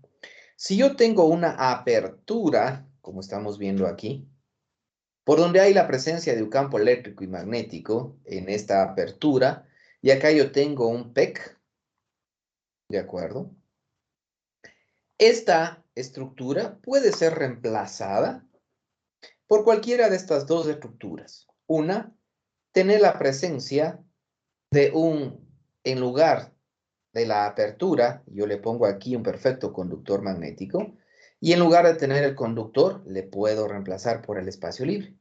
Si yo tengo una apertura, como estamos viendo aquí, por donde hay la presencia de un campo eléctrico y magnético en esta apertura, y acá yo tengo un PEC, ¿de acuerdo? Esta estructura puede ser reemplazada por cualquiera de estas dos estructuras. Una, tener la presencia de en lugar de la apertura, yo le pongo aquí un perfecto conductor magnético, y en lugar de tener el conductor, le puedo reemplazar por el espacio libre.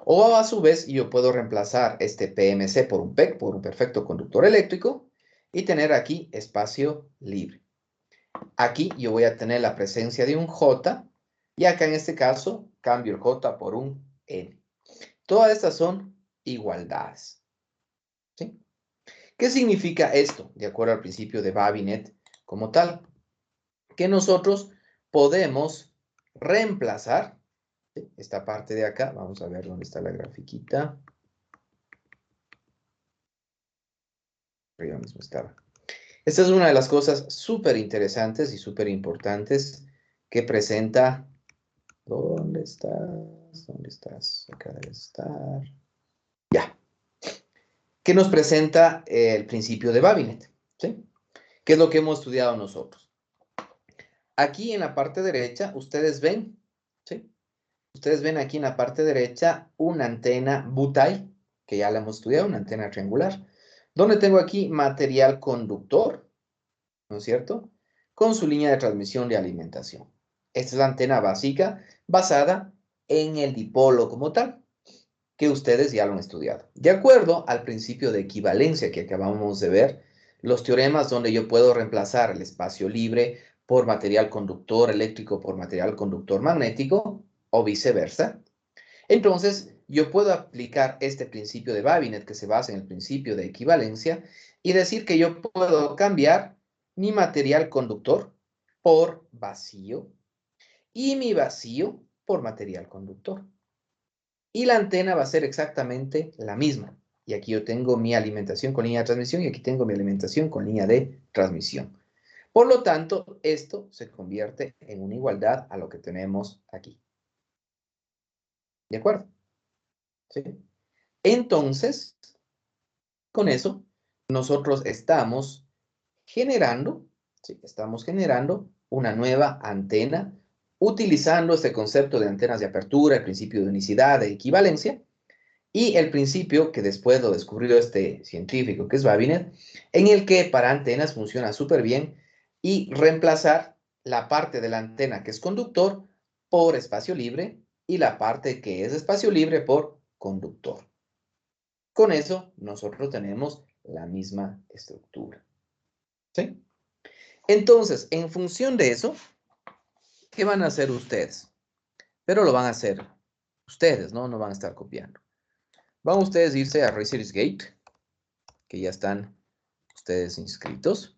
O a su vez, yo puedo reemplazar este PMC por un PEC, por un perfecto conductor eléctrico, y tener aquí espacio libre. Aquí yo voy a tener la presencia de un J, y acá en este caso cambio el J por un N. Todas estas son igualdades, ¿sí? ¿Qué significa esto? De acuerdo al principio de Babinet como tal, que nosotros podemos reemplazar, ¿sí?, esta parte de acá. Vamos a ver dónde está la grafiquita. Arriba mismo estaba. Esta es una de las cosas súper interesantes y súper importantes que presenta. ¿Dónde estás? ¿Dónde estás? Acá debe estar. Ya. Que nos presenta el principio de Babinet, ¿sí? ¿Qué es lo que hemos estudiado nosotros? Aquí en la parte derecha, ustedes ven, ¿sí? Ustedes ven aquí en la parte derecha una antena Butai, que ya la hemos estudiado, una antena triangular, donde tengo aquí material conductor, ¿no es cierto?, con su línea de transmisión de alimentación. Esta es la antena básica basada en el dipolo como tal, que ustedes ya lo han estudiado. De acuerdo al principio de equivalencia que acabamos de ver, los teoremas donde yo puedo reemplazar el espacio libre por material conductor eléctrico por material conductor magnético, o viceversa, entonces yo puedo aplicar este principio de Babinet que se basa en el principio de equivalencia y decir que yo puedo cambiar mi material conductor por vacío y mi vacío por material conductor. Y la antena va a ser exactamente la misma. Y aquí yo tengo mi alimentación con línea de transmisión y aquí tengo mi alimentación con línea de transmisión. Por lo tanto, esto se convierte en una igualdad a lo que tenemos aquí. ¿De acuerdo? ¿Sí? Entonces, con eso, nosotros estamos generando Sí, estamos generando una nueva antena utilizando este concepto de antenas de apertura, el principio de unicidad, de equivalencia, y el principio que después lo descubrió este científico, que es Babinet, en el que para antenas funciona súper bien y reemplazar la parte de la antena que es conductor por espacio libre y la parte que es espacio libre por conductor. Con eso nosotros tenemos la misma estructura. ¿Sí? Entonces, en función de eso, ¿qué van a hacer ustedes? Pero lo van a hacer ustedes, ¿no? No van a estar copiando. Van ustedes a irse a ResearchGate, que ya están ustedes inscritos.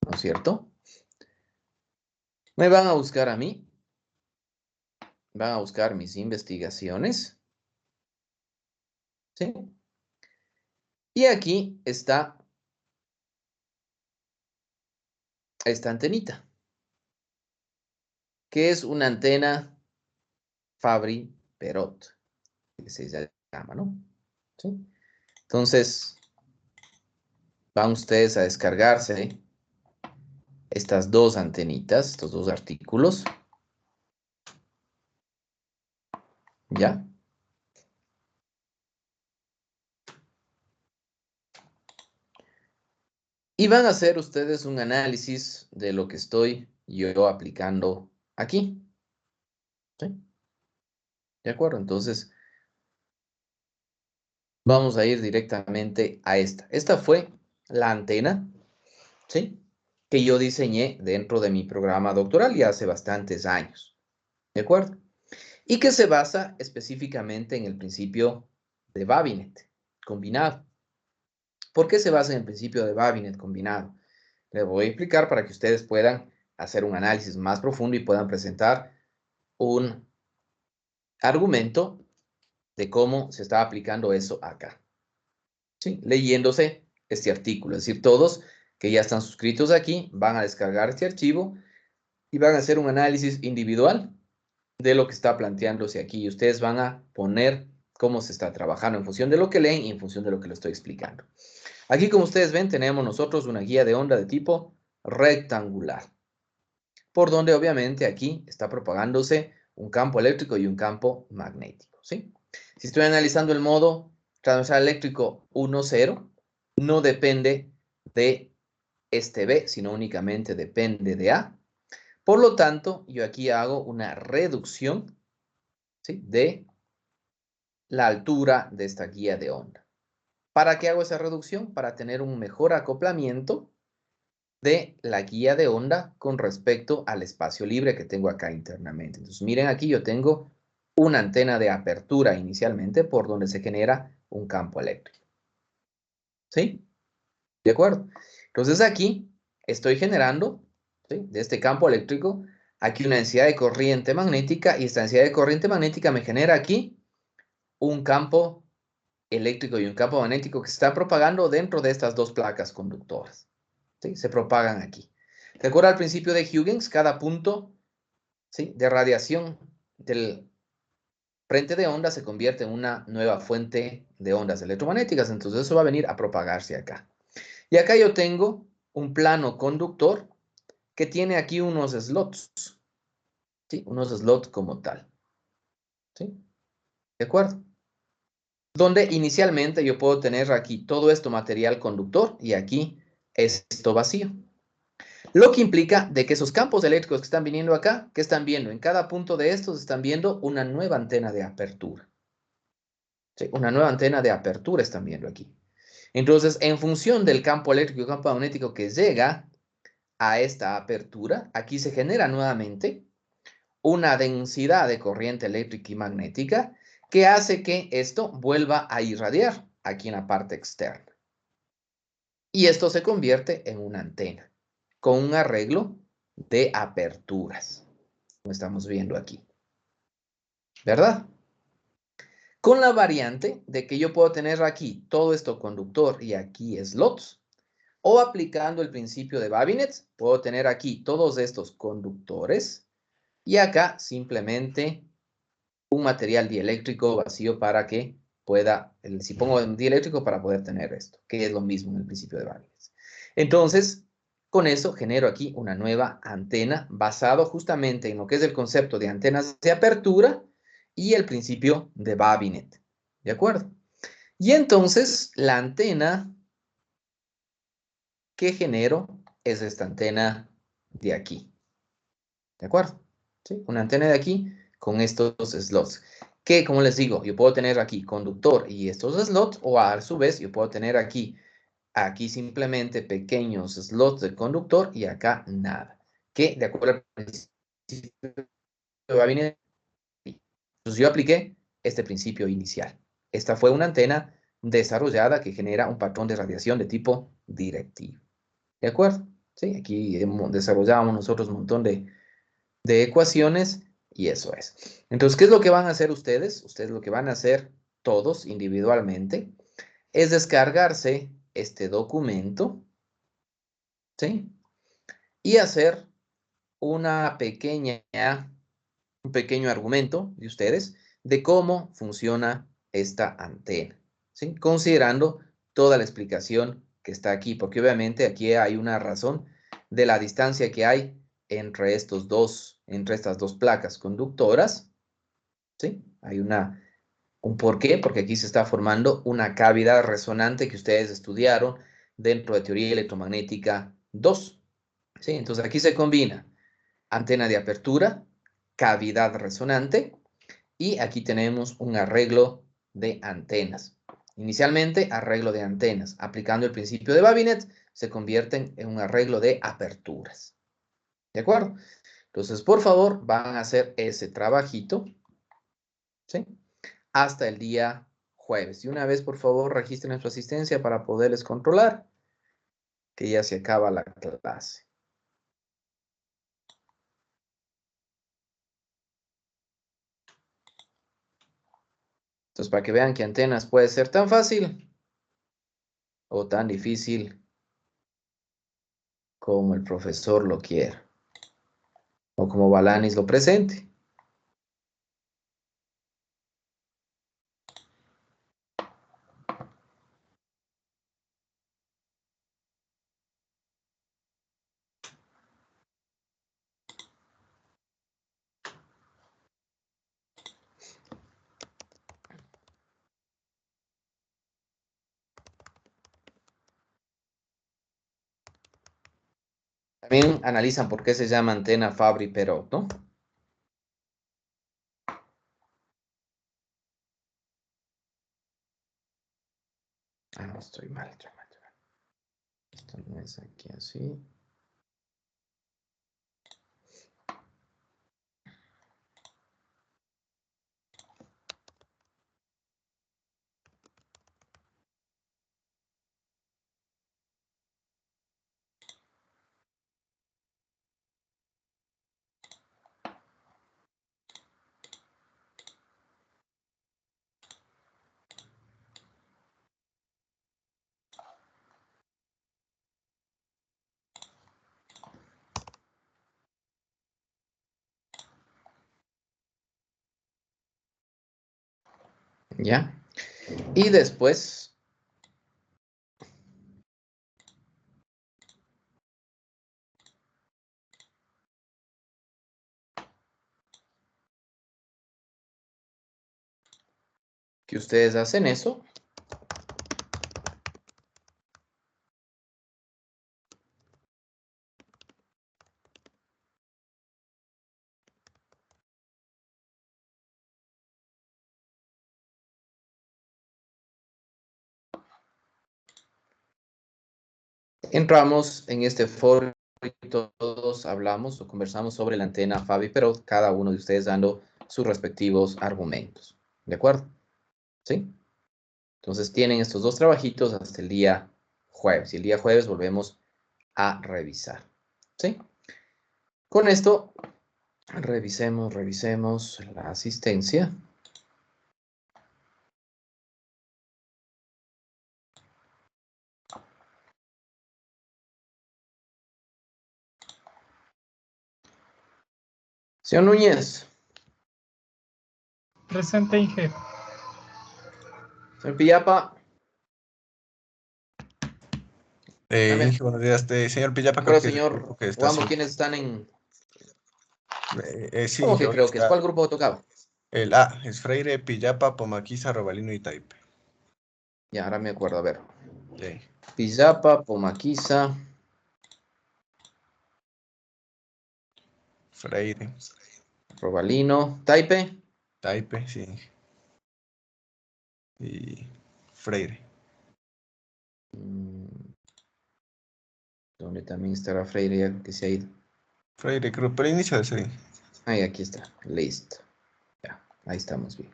¿No es cierto? Me van a buscar a mí. Van a buscar mis investigaciones. ¿Sí? Y aquí está esta antenita, que es una antena Fabry-Perot, que se llama, ¿no? ¿Sí? Entonces, van ustedes a descargarse estas dos antenitas, estos dos artículos. ¿Ya? Y van a hacer ustedes un análisis de lo que estoy yo aplicando aquí. ¿Sí? ¿De acuerdo? Entonces, vamos a ir directamente a esta. Esta fue la antena, ¿sí? Que yo diseñé dentro de mi programa doctoral ya hace bastantes años. ¿De acuerdo? Y que se basa específicamente en el principio de Babinet combinado. ¿Por qué se basa en el principio de Babinet combinado? Les voy a explicar para que ustedes puedan hacer un análisis más profundo y puedan presentar un argumento de cómo se está aplicando eso acá. ¿Sí? Leyéndose este artículo. Es decir, todos que ya están suscritos aquí van a descargar este archivo y van a hacer un análisis individual de lo que está planteándose aquí. Y ustedes van a poner cómo se está trabajando en función de lo que leen y en función de lo que les estoy explicando. Aquí, como ustedes ven, tenemos nosotros una guía de onda de tipo rectangular, por donde obviamente aquí está propagándose un campo eléctrico y un campo magnético, ¿sí? Si estoy analizando el modo transversal eléctrico 1,0, no depende de este B, sino únicamente depende de A. Por lo tanto, yo aquí hago una reducción, ¿sí?, de la altura de esta guía de onda. ¿Para qué hago esa reducción? Para tener un mejor acoplamiento de la guía de onda con respecto al espacio libre que tengo acá internamente. Entonces, miren aquí, yo tengo una antena de apertura inicialmente por donde se genera un campo eléctrico. ¿Sí? ¿De acuerdo? Entonces aquí estoy generando, ¿sí?, de este campo eléctrico, aquí una densidad de corriente magnética y esta densidad de corriente magnética me genera aquí un campo eléctrico y un campo magnético que se está propagando dentro de estas dos placas conductoras. ¿Sí? Se propagan aquí. Recuerda al principio de Huygens, cada punto, ¿sí?, de radiación del frente de onda se convierte en una nueva fuente de ondas electromagnéticas. Entonces eso va a venir a propagarse acá. Y acá yo tengo un plano conductor que tiene aquí unos slots. ¿Sí? Unos slots como tal. ¿Sí? ¿De acuerdo? Donde inicialmente yo puedo tener aquí todo esto material conductor y aquí esto vacío. Lo que implica de que esos campos eléctricos que están viniendo acá, ¿qué están viendo? En cada punto de estos están viendo una nueva antena de apertura. ¿Sí? Una nueva antena de apertura están viendo aquí. Entonces, en función del campo eléctrico y campo magnético que llega a esta apertura, aquí se genera nuevamente una densidad de corriente eléctrica y magnética que hace que esto vuelva a irradiar aquí en la parte externa. Y esto se convierte en una antena con un arreglo de aperturas, como estamos viendo aquí. ¿Verdad? Con la variante de que yo puedo tener aquí todo esto conductor y aquí slots, o aplicando el principio de Babinet, puedo tener aquí todos estos conductores y acá simplemente un material dieléctrico vacío para que pueda si pongo un dieléctrico para poder tener esto, que es lo mismo en el principio de Babinets. Entonces, con eso genero aquí una nueva antena basado justamente en lo que es el concepto de antenas de apertura y el principio de Babinet. ¿De acuerdo? Y entonces la antena que genero es esta antena de aquí. ¿De acuerdo? ¿Sí? Una antena de aquí con estos slots. Que, como les digo, yo puedo tener aquí conductor y estos slots, o a su vez yo puedo tener aquí simplemente pequeños slots de conductor y acá nada. Que, de acuerdo al principio de Babinet, entonces yo apliqué este principio inicial. Esta fue una antena desarrollada que genera un patrón de radiación de tipo directivo. ¿De acuerdo? Sí, aquí desarrollábamos nosotros un montón de ecuaciones y eso es. Entonces, ¿qué es lo que van a hacer ustedes? Ustedes lo que van a hacer todos individualmente es descargarse este documento, ¿sí? Y hacer un pequeño argumento de ustedes de cómo funciona esta antena, ¿sí? Considerando toda la explicación que está aquí, porque obviamente aquí hay una razón de la distancia que hay entre estas dos placas conductoras, ¿sí? Hay un porqué, porque aquí se está formando una cavidad resonante que ustedes estudiaron dentro de teoría electromagnética 2, ¿sí? Entonces aquí se combina antena de apertura, cavidad resonante, y aquí tenemos un arreglo de antenas. Inicialmente, arreglo de antenas. Aplicando el principio de Babinet, se convierten en un arreglo de aperturas. ¿De acuerdo? Entonces, por favor, van a hacer ese trabajito, ¿sí? Hasta el día jueves. Y una vez, por favor, registren su asistencia para poderles controlar, que ya se acaba la clase. Entonces, para que vean que antenas puede ser tan fácil o tan difícil como el profesor lo quiera, o como Balanis lo presente. También analizan por qué se llama antena Fabry-Perot, ¿no? Ah, no, estoy mal. Esto no es aquí así. ¿Ya? Y después, que ustedes hacen eso, entramos en este foro y todos hablamos o conversamos sobre la antena Fabry-Perot, cada uno de ustedes dando sus respectivos argumentos. ¿De acuerdo? ¿Sí? Entonces tienen estos dos trabajitos hasta el día jueves. Y el día jueves volvemos a revisar. ¿Sí? Con esto, revisemos la asistencia. Señor Núñez. Presente, Inge. Señor Pillapa. Inge, buenos días. Señor Pillapa, creo Pero que es el señor grupo que está Wambo, haciendo. ¿quiénes están en...? Sí, ¿Cómo Inge, que hoy creo que es? está ¿Cuál grupo tocaba? el A, es Freire, Pillapa, Pomaquiza, Robalino y Taipe. Ya, ahora me acuerdo, a ver. Sí. Pillapa, Pomaquiza, Freire, Robalino, Taipe. Taipe, sí. Y Freire. Donde también estará Freire, ya que se ha ido. Freire, creo, pero inicio de serie. Ahí, aquí está. Listo. Ya, ahí estamos bien.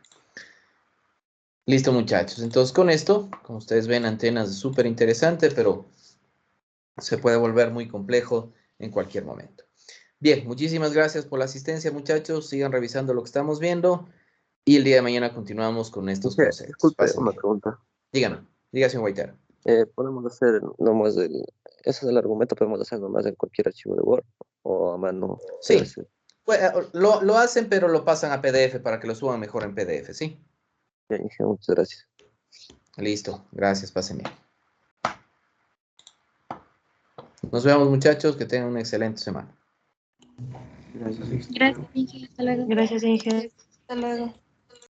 Listo, muchachos. Entonces, con esto, como ustedes ven, Antenas es súper interesante, pero se puede volver muy complejo en cualquier momento. Bien, muchísimas gracias por la asistencia, muchachos. Sigan revisando lo que estamos viendo y el día de mañana continuamos con estos conceptos. Disculpe, Pasen una bien. pregunta. Díganme, señor Guaitara. ¿Podemos hacer nomás ese es el argumento, podemos hacer nomás en cualquier archivo de Word o a mano? Debe Sí. ser. Pues, lo hacen, pero lo pasan a PDF para que lo suban mejor en PDF, ¿sí? Bien, Inge, muchas gracias. Listo, gracias, pasen bien. Nos vemos, muchachos, que tengan una excelente semana. Gracias, Inge. Hasta luego. Gracias, Inge. Hasta luego.